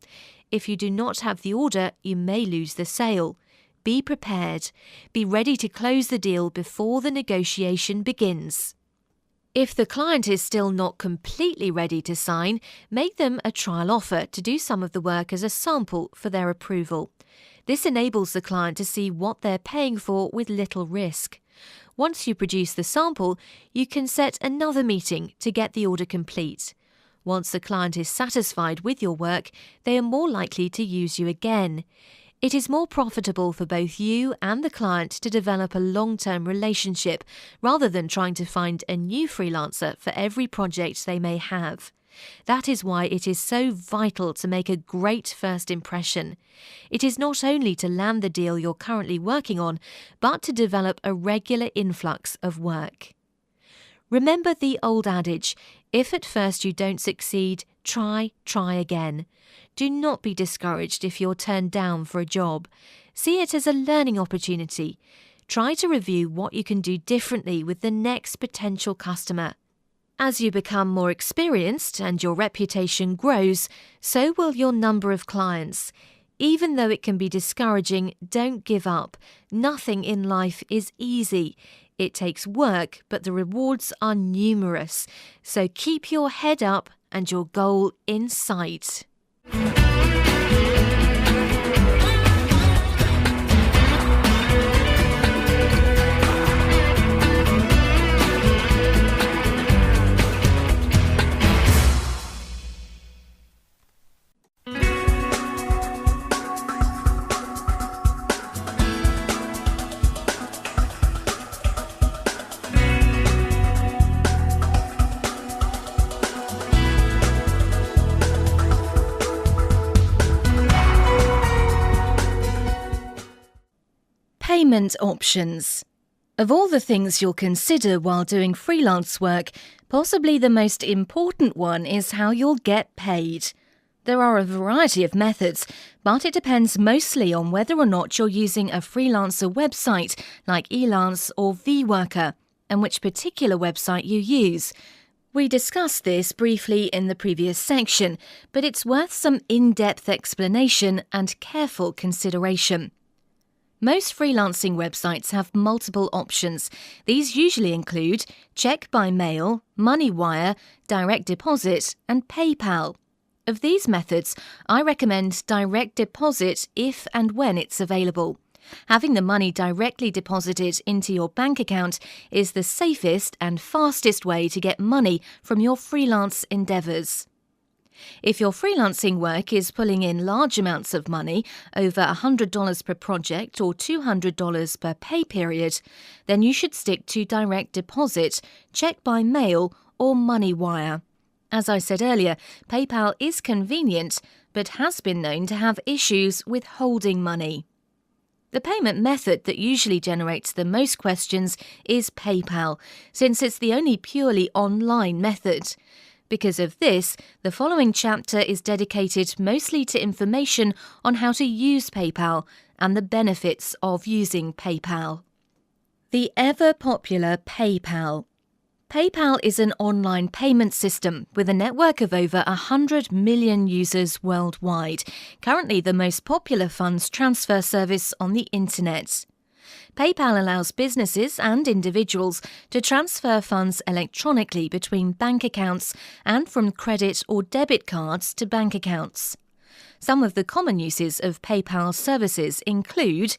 If you do not have the order, you may lose the sale. Be prepared. Be ready to close the deal before the negotiation begins. If the client is still not completely ready to sign, make them a trial offer to do some of the work as a sample for their approval. This enables the client to see what they're paying for with little risk. Once you produce the sample, you can set another meeting to get the order complete. Once the client is satisfied with your work, they are more likely to use you again. It is more profitable for both you and the client to develop a long-term relationship rather than trying to find a new freelancer for every project they may have. That is why it is so vital to make a great first impression. It is not only to land the deal you're currently working on, but to develop a regular influx of work. Remember the old adage, if at first you don't succeed, try again. Do not be discouraged if you're turned down for a job. See it as a learning opportunity. Try to review what you can do differently with the next potential customer. As you become more experienced and your reputation grows, so will your number of clients. Even though it can be discouraging, don't give up. Nothing in life is easy. It takes work, but the rewards are numerous. So keep your head up and your goal in sight. Payment options. Of all the things you'll consider while doing freelance work, possibly the most important one is how you'll get paid. There are a variety of methods, but it depends mostly on whether or not you're using a freelancer website like Freelance or VWorker, and which particular website you use. We discussed this briefly in the previous section, but it's worth some in-depth explanation and careful consideration. Most freelancing websites have multiple options. These usually include check by mail, money wire, direct deposit, and PayPal. Of these methods, I recommend direct deposit if and when it's available. Having the money directly deposited into your bank account is the safest and fastest way to get money from your freelance endeavours. If your freelancing work is pulling in large amounts of money, over $100 per project or $200 per pay period, then you should stick to direct deposit, check by mail, or money wire. As I said earlier, PayPal is convenient, but has been known to have issues with holding money. The payment method that usually generates the most questions is PayPal, since it's the only purely online method. Because of this, the following chapter is dedicated mostly to information on how to use PayPal and the benefits of using PayPal. The ever-popular PayPal. PayPal is an online payment system with a network of over 100 million users worldwide, currently the most popular funds transfer service on the internet. PayPal allows businesses and individuals to transfer funds electronically between bank accounts and from credit or debit cards to bank accounts. Some of the common uses of PayPal services include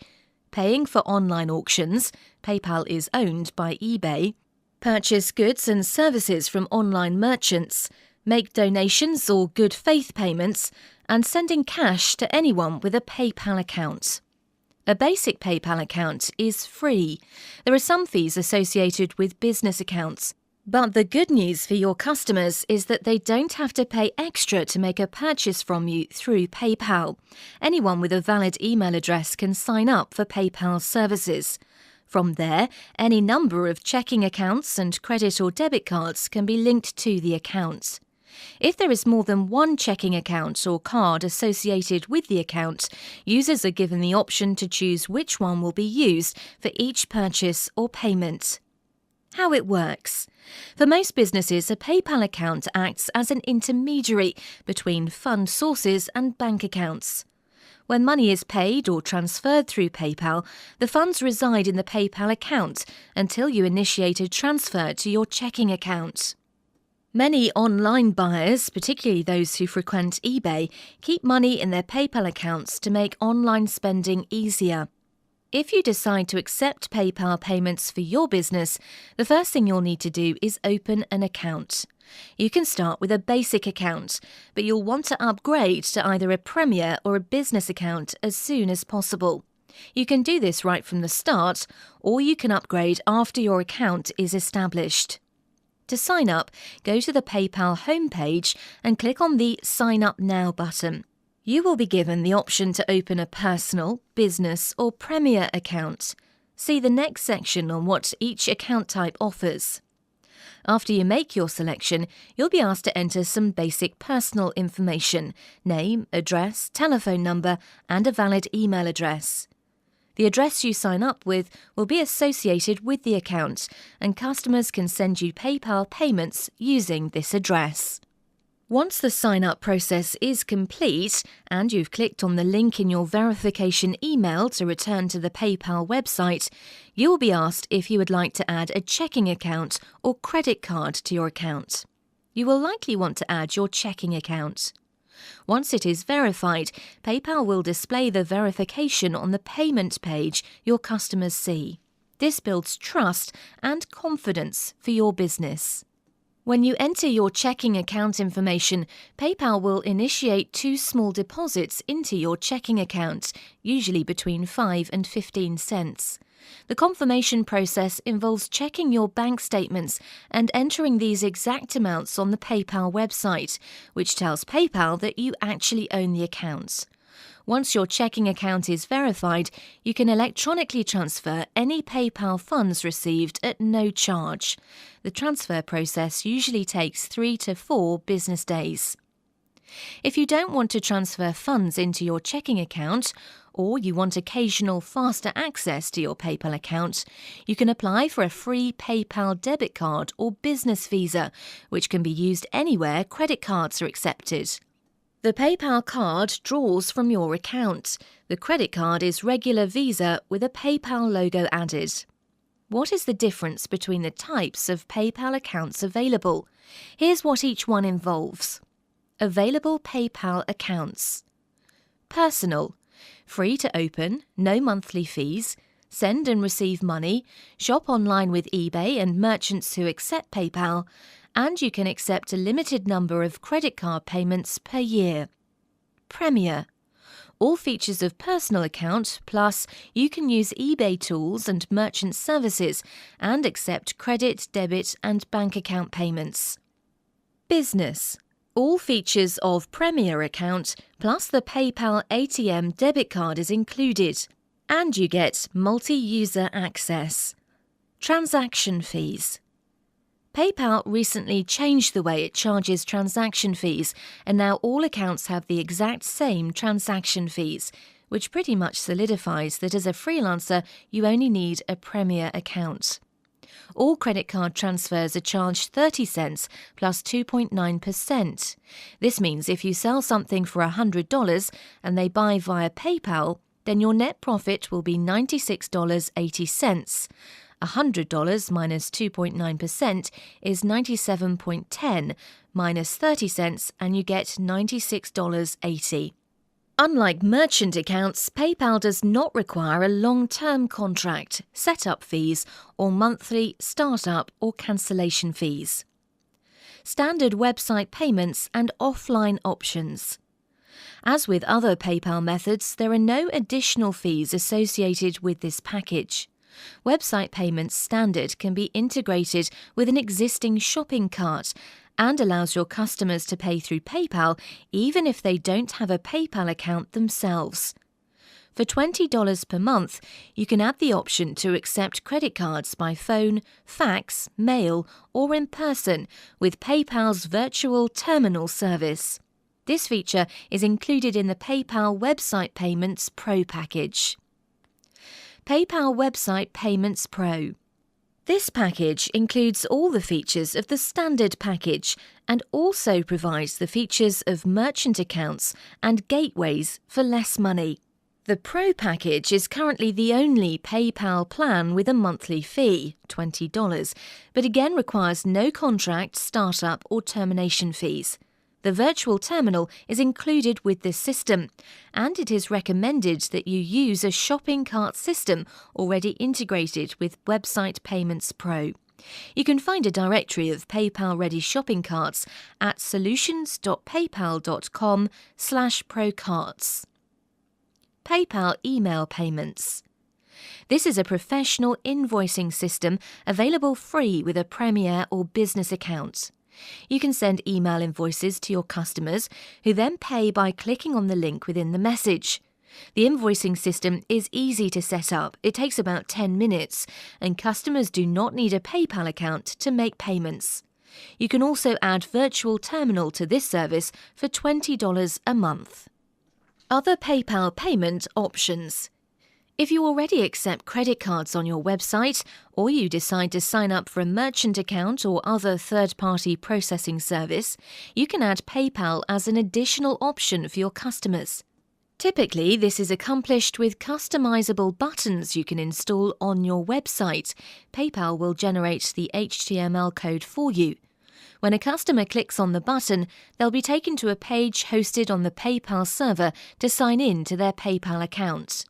paying for online auctions, PayPal is owned by eBay, purchase goods and services from online merchants, make donations or good faith payments, and sending cash to anyone with a PayPal account. A basic PayPal account is free. There are some fees associated with business accounts, but the good news for your customers is that they don't have to pay extra to make a purchase from you through PayPal. Anyone with a valid email address can sign up for PayPal services. From there, any number of checking accounts and credit or debit cards can be linked to the account. If there is more than one checking account or card associated with the account, users are given the option to choose which one will be used for each purchase or payment. How it works. For most businesses, a PayPal account acts as an intermediary between fund sources and bank accounts. When money is paid or transferred through PayPal, the funds reside in the PayPal account until you initiate a transfer to your checking account. Many online buyers, particularly those who frequent eBay, keep money in their PayPal accounts to make online spending easier. If you decide to accept PayPal payments for your business, the first thing you'll need to do is open an account. You can start with a basic account, but you'll want to upgrade to either a Premier or a business account as soon as possible. You can do this right from the start, or you can upgrade after your account is established. To sign up, go to the PayPal homepage and click on the Sign Up Now button. You will be given the option to open a personal, business or Premier account. See the next section on what each account type offers. After you make your selection, you'll be asked to enter some basic personal information: name, address, telephone number, and a valid email address. The address you sign up with will be associated with the account, and customers can send you PayPal payments using this address. Once the sign-up process is complete and you've clicked on the link in your verification email to return to the PayPal website, you will be asked if you would like to add a checking account or credit card to your account. You will likely want to add your checking account. Once it is verified, PayPal will display the verification on the payment page your customers see. This builds trust and confidence for your business. When you enter your checking account information, PayPal will initiate 2 small deposits into your checking account, usually between 5 and 15 cents. The confirmation process involves checking your bank statements and entering these exact amounts on the PayPal website, which tells PayPal that you actually own the accounts. Once your checking account is verified, you can electronically transfer any PayPal funds received at no charge. The transfer process usually takes 3 to 4 business days. If you don't want to transfer funds into your checking account, or you want occasional faster access to your PayPal account, you can apply for a free PayPal debit card or business visa, which can be used anywhere credit cards are accepted. The PayPal card draws from your account. The credit card is regular Visa with a PayPal logo added. What is the difference between the types of PayPal accounts available? Here's what each one involves. Available PayPal accounts. Personal. Free to open, no monthly fees, send and receive money, shop online with eBay and merchants who accept PayPal, and you can accept a limited number of credit card payments per year. Premier. All features of personal account, plus you can use eBay tools and merchant services and accept credit, debit and bank account payments. Business. All features of Premier account, plus the PayPal ATM debit card is included, and you get multi-user access. Transaction fees. PayPal recently changed the way it charges transaction fees, and now all accounts have the exact same transaction fees, which pretty much solidifies that as a freelancer you only need a Premier account. All credit card transfers are charged 30 cents plus 2.9%. This means if you sell something for $100 and they buy via PayPal, then your net profit will be $96.80. $100 minus 2.9% is $97.10 minus 30 cents and you get $96.80. Unlike merchant accounts, PayPal does not require a long-term contract, setup fees, or monthly startup or cancellation fees. Standard website payments and offline options. As with other PayPal methods, there are no additional fees associated with this package. Website payments standard can be integrated with an existing shopping cart and allows your customers to pay through PayPal even if they don't have a PayPal account themselves. For $20 per month, you can add the option to accept credit cards by phone, fax, mail, or in person with PayPal's virtual terminal service. This feature is included in the PayPal Website Payments Pro package. PayPal Website Payments Pro. This package includes all the features of the standard package and also provides the features of merchant accounts and gateways for less money. The Pro package is currently the only PayPal plan with a monthly fee, $20, but again requires no contract, startup or termination fees. The virtual terminal is included with this system, and it is recommended that you use a shopping cart system already integrated with Website Payments Pro. You can find a directory of PayPal-ready shopping carts at solutions.paypal.com/procarts. PayPal email payments. This is a professional invoicing system available free with a Premier or business account. You can send email invoices to your customers, who then pay by clicking on the link within the message. The invoicing system is easy to set up. It takes about 10 minutes, and customers do not need a PayPal account to make payments. You can also add Virtual Terminal to this service for $20 a month. Other PayPal payment options. If you already accept credit cards on your website, or you decide to sign up for a merchant account or other third-party processing service, you can add PayPal as an additional option for your customers. Typically, this is accomplished with customizable buttons you can install on your website. PayPal will generate the HTML code for you. When a customer clicks on the button, they'll be taken to a page hosted on the PayPal server to sign in to their PayPal account.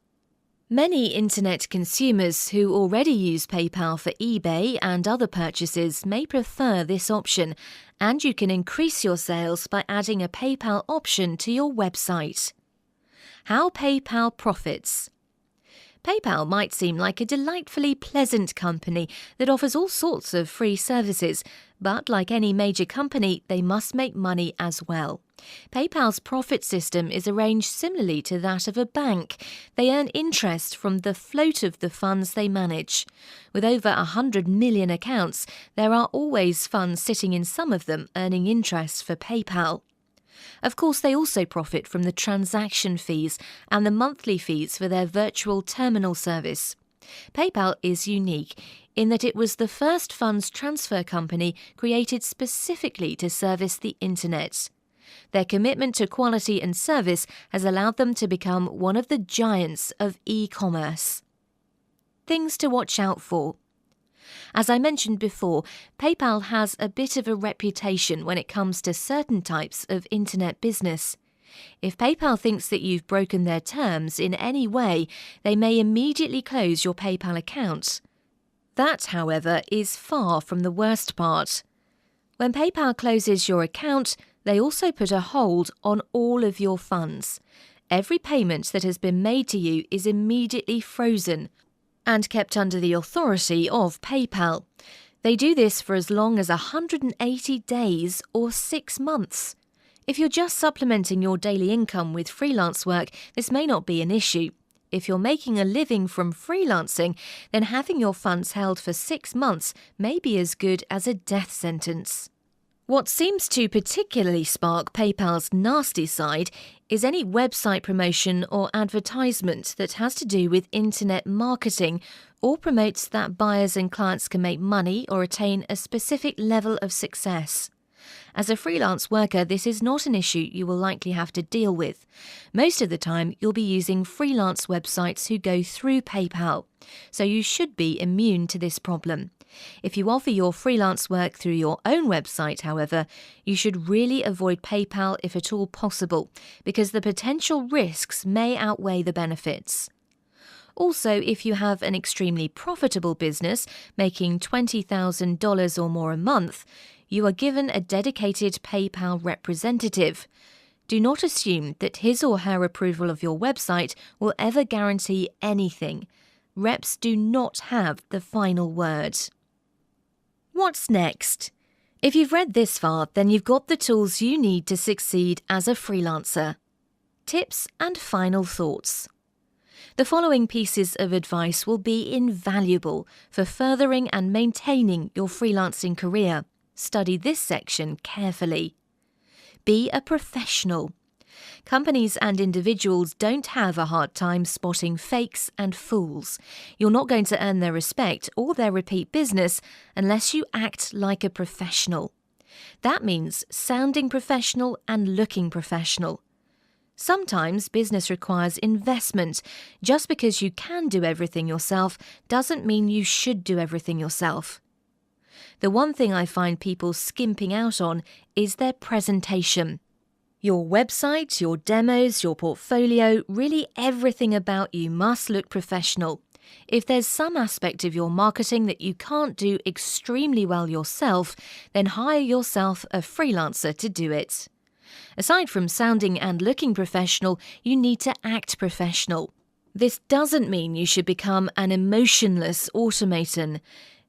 Many internet consumers who already use PayPal for eBay and other purchases may prefer this option, and you can increase your sales by adding a PayPal option to your website. How PayPal profits. PayPal might seem like a delightfully pleasant company that offers all sorts of free services, but like any major company, they must make money as well. PayPal's profit system is arranged similarly to that of a bank. They earn interest from the float of the funds they manage. With over 100 million accounts, there are always funds sitting in some of them earning interest for PayPal. Of course, they also profit from the transaction fees and the monthly fees for their virtual terminal service. PayPal is unique in that it was the first funds transfer company created specifically to service the internet. Their commitment to quality and service has allowed them to become one of the giants of e-commerce. Things to watch out for. As I mentioned before, PayPal has a bit of a reputation when it comes to certain types of internet business. If PayPal thinks that you've broken their terms in any way, they may immediately close your PayPal account. That, however, is far from the worst part. When PayPal closes your account, they also put a hold on all of your funds. Every payment that has been made to you is immediately frozen and kept under the authority of PayPal. They do this for as long as 180 days or 6 months. If you're just supplementing your daily income with freelance work, this may not be an issue. If you're making a living from freelancing, then having your funds held for 6 months may be as good as a death sentence. What seems to particularly spark PayPal's nasty side is any website promotion or advertisement that has to do with internet marketing or promotes that buyers and clients can make money or attain a specific level of success. As a freelance worker, this is not an issue you will likely have to deal with. Most of the time, you'll be using freelance websites who go through PayPal, so you should be immune to this problem. If you offer your freelance work through your own website, however, you should really avoid PayPal if at all possible, because the potential risks may outweigh the benefits. Also, if you have an extremely profitable business, making $20,000 or more a month, you are given a dedicated PayPal representative. Do not assume that his or her approval of your website will ever guarantee anything. Reps do not have the final word. What's next? If you've read this far, then you've got the tools you need to succeed as a freelancer. Tips and final thoughts. The following pieces of advice will be invaluable for furthering and maintaining your freelancing career. Study this section carefully. Be a professional. Companies and individuals don't have a hard time spotting fakes and fools. You're not going to earn their respect or their repeat business unless you act like a professional. That means sounding professional and looking professional. Sometimes business requires investment. Just because you can do everything yourself doesn't mean you should do everything yourself. The one thing I find people skimping out on is their presentation. Your website, your demos, your portfolio, really everything about you must look professional. If there's some aspect of your marketing that you can't do extremely well yourself, then hire yourself a freelancer to do it. Aside from sounding and looking professional, you need to act professional. This doesn't mean you should become an emotionless automaton.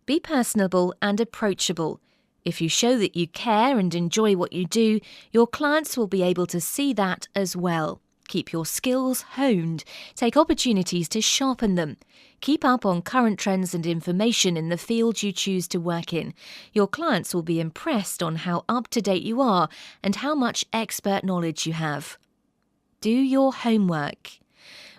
Be personable and approachable. If you show that you care and enjoy what you do, your clients will be able to see that as well. Keep your skills honed. Take opportunities to sharpen them. Keep up on current trends and information in the field you choose to work in. Your clients will be impressed on how up-to-date you are and how much expert knowledge you have. Do your homework.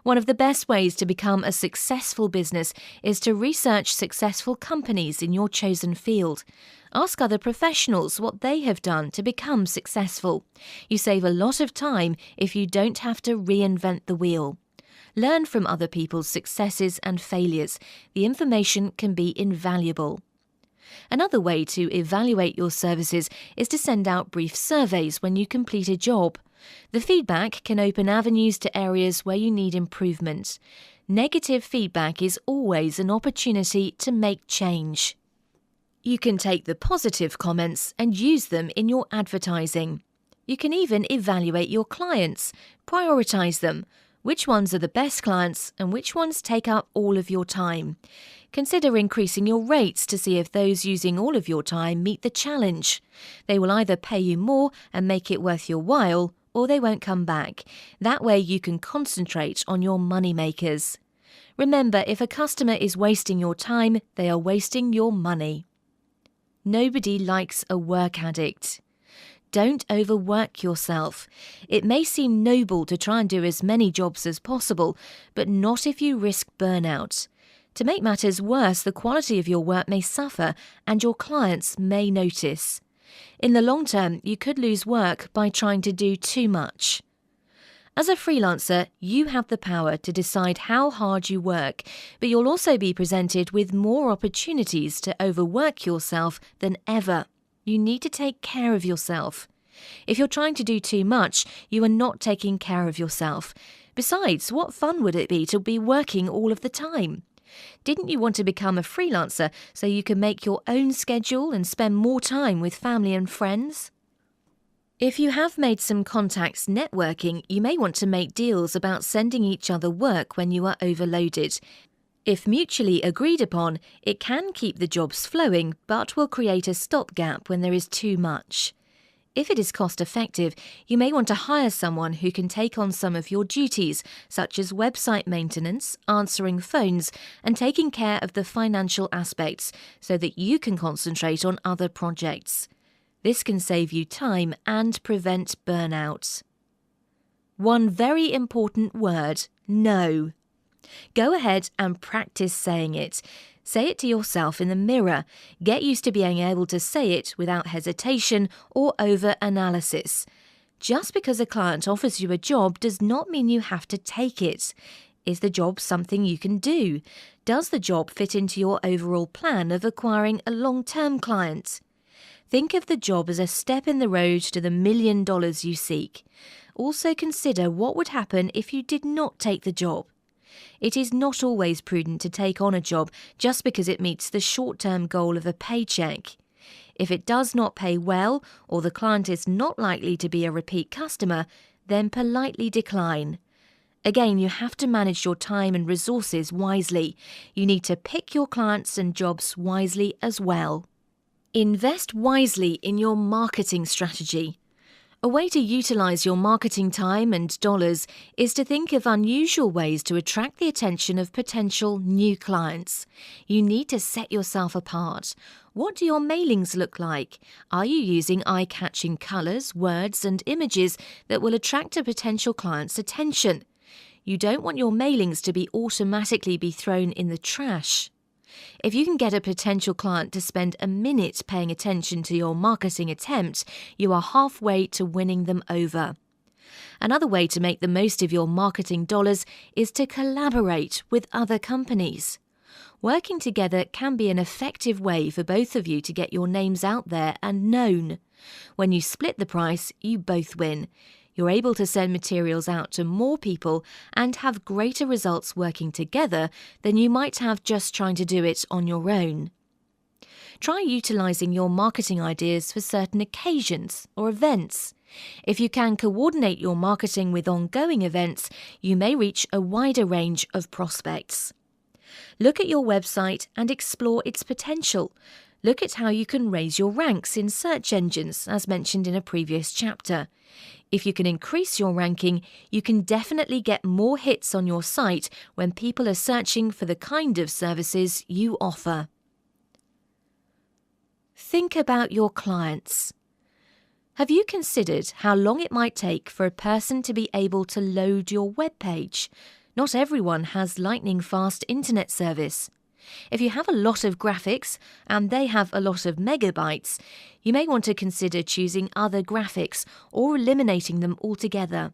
One of the best ways to become a successful business is to research successful companies in your chosen field. Ask other professionals what they have done to become successful. You save a lot of time if you don't have to reinvent the wheel. Learn from other people's successes and failures. The information can be invaluable. Another way to evaluate your services is to send out brief surveys when you complete a job. The feedback can open avenues to areas where you need improvement. Negative feedback is always an opportunity to make change. You can take the positive comments and use them in your advertising. You can even evaluate your clients, prioritize them. Which ones are the best clients and which ones take up all of your time? Consider increasing your rates to see if those using all of your time meet the challenge. They will either pay you more and make it worth your while, or they won't come back. That way you can concentrate on your money makers. Remember, if a customer is wasting your time, they are wasting your money. Nobody likes a work addict. Don't overwork yourself. It may seem noble to try and do as many jobs as possible, but not if you risk burnout. To make matters worse, the quality of your work may suffer and your clients may notice. In the long term, you could lose work by trying to do too much. As a freelancer, you have the power to decide how hard you work, but you'll also be presented with more opportunities to overwork yourself than ever. You need to take care of yourself. If you're trying to do too much, you are not taking care of yourself. Besides, what fun would it be to be working all of the time? Didn't you want to become a freelancer so you can make your own schedule and spend more time with family and friends? If you have made some contacts networking, you may want to make deals about sending each other work when you are overloaded. If mutually agreed upon, it can keep the jobs flowing but will create a stopgap when there is too much. If it is cost-effective, you may want to hire someone who can take on some of your duties, such as website maintenance, answering phones, and taking care of the financial aspects, so that you can concentrate on other projects. This can save you time and prevent burnout. One very important word: no. Go ahead and practice saying it. Say it to yourself in the mirror. Get used to being able to say it without hesitation or over-analysis. Just because a client offers you a job does not mean you have to take it. Is the job something you can do? Does the job fit into your overall plan of acquiring a long-term client? Think of the job as a step in the road to the $1 million you seek. Also consider what would happen if you did not take the job. It is not always prudent to take on a job just because it meets the short-term goal of a paycheck. If it does not pay well or the client is not likely to be a repeat customer, then politely decline. Again, you have to manage your time and resources wisely. You need to pick your clients and jobs wisely as well. Invest wisely in your marketing strategy. A way to utilize your marketing time and dollars is to think of unusual ways to attract the attention of potential new clients. You need to set yourself apart. What do your mailings look like? Are you using eye-catching colors, words, and images that will attract a potential client's attention? You don't want your mailings to automatically be thrown in the trash. If you can get a potential client to spend a minute paying attention to your marketing attempt, you are halfway to winning them over. Another way to make the most of your marketing dollars is to collaborate with other companies. Working together can be an effective way for both of you to get your names out there and known. When you split the price, you both win. You're able to send materials out to more people and have greater results working together than you might have just trying to do it on your own. Try utilising your marketing ideas for certain occasions or events. If you can coordinate your marketing with ongoing events, you may reach a wider range of prospects. Look at your website and explore its potential. Look at how you can raise your ranks in search engines, as mentioned in a previous chapter. If you can increase your ranking, you can definitely get more hits on your site when people are searching for the kind of services you offer. Think about your clients. Have you considered how long it might take for a person to be able to load your web page? Not everyone has lightning-fast internet service. If you have a lot of graphics and they have a lot of megabytes, you may want to consider choosing other graphics or eliminating them altogether.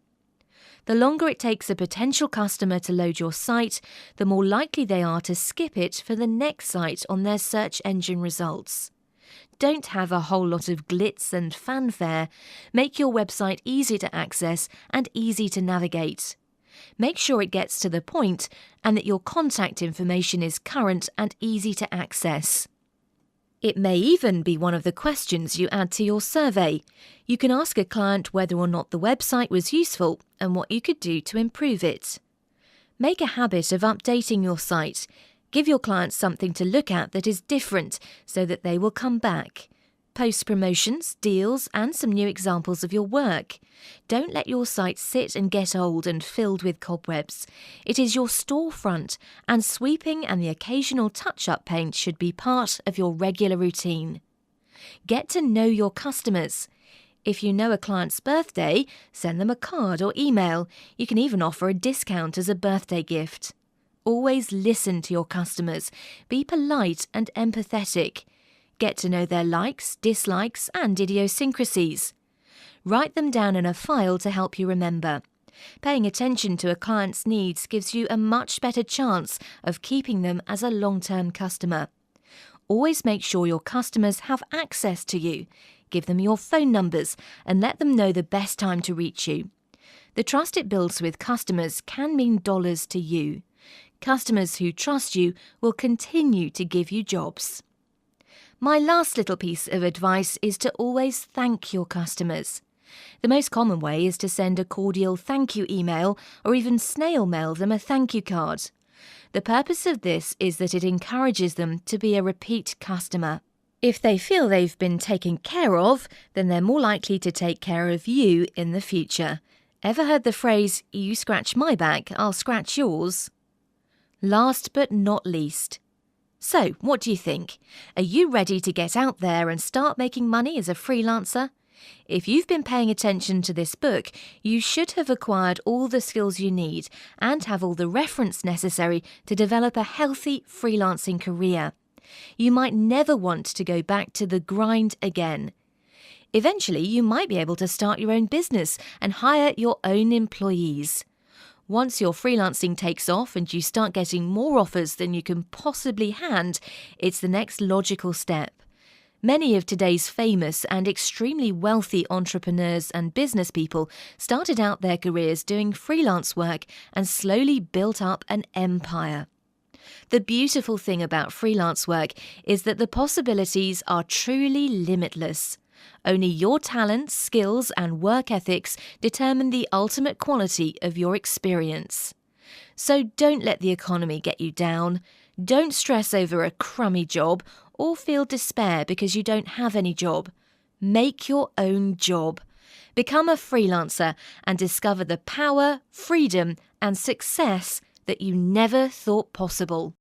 The longer it takes a potential customer to load your site, the more likely they are to skip it for the next site on their search engine results. Don't have a whole lot of glitz and fanfare. Make your website easy to access and easy to navigate. Make sure it gets to the point and that your contact information is current and easy to access. It may even be one of the questions you add to your survey. You can ask a client whether or not the website was useful and what you could do to improve it. Make a habit of updating your site. Give your clients something to look at that is different so that they will come back. Post promotions, deals, and some new examples of your work. Don't let your site sit and get old and filled with cobwebs. It is your storefront, and sweeping and the occasional touch-up paint should be part of your regular routine. Get to know your customers. If you know a client's birthday, send them a card or email. You can even offer a discount as a birthday gift. Always listen to your customers. Be polite and empathetic. Get to know their likes, dislikes, and idiosyncrasies. Write them down in a file to help you remember. Paying attention to a client's needs gives you a much better chance of keeping them as a long-term customer. Always make sure your customers have access to you. Give them your phone numbers and let them know the best time to reach you. The trust it builds with customers can mean dollars to you. Customers who trust you will continue to give you jobs. My last little piece of advice is to always thank your customers. The most common way is to send a cordial thank you email or even snail mail them a thank you card. The purpose of this is that it encourages them to be a repeat customer. If they feel they've been taken care of, then they're more likely to take care of you in the future. Ever heard the phrase, "You scratch my back, I'll scratch yours"? Last but not least. So, what do you think? Are you ready to get out there and start making money as a freelancer? If you've been paying attention to this book, you should have acquired all the skills you need and have all the reference necessary to develop a healthy freelancing career. You might never want to go back to the grind again. Eventually, you might be able to start your own business and hire your own employees. Once your freelancing takes off and you start getting more offers than you can possibly hand, it's the next logical step. Many of today's famous and extremely wealthy entrepreneurs and business people started out their careers doing freelance work and slowly built up an empire. The beautiful thing about freelance work is that the possibilities are truly limitless. Only your talents, skills, and work ethics determine the ultimate quality of your experience. So don't let the economy get you down. Don't stress over a crummy job or feel despair because you don't have any job. Make your own job. Become a freelancer and discover the power, freedom, and success that you never thought possible.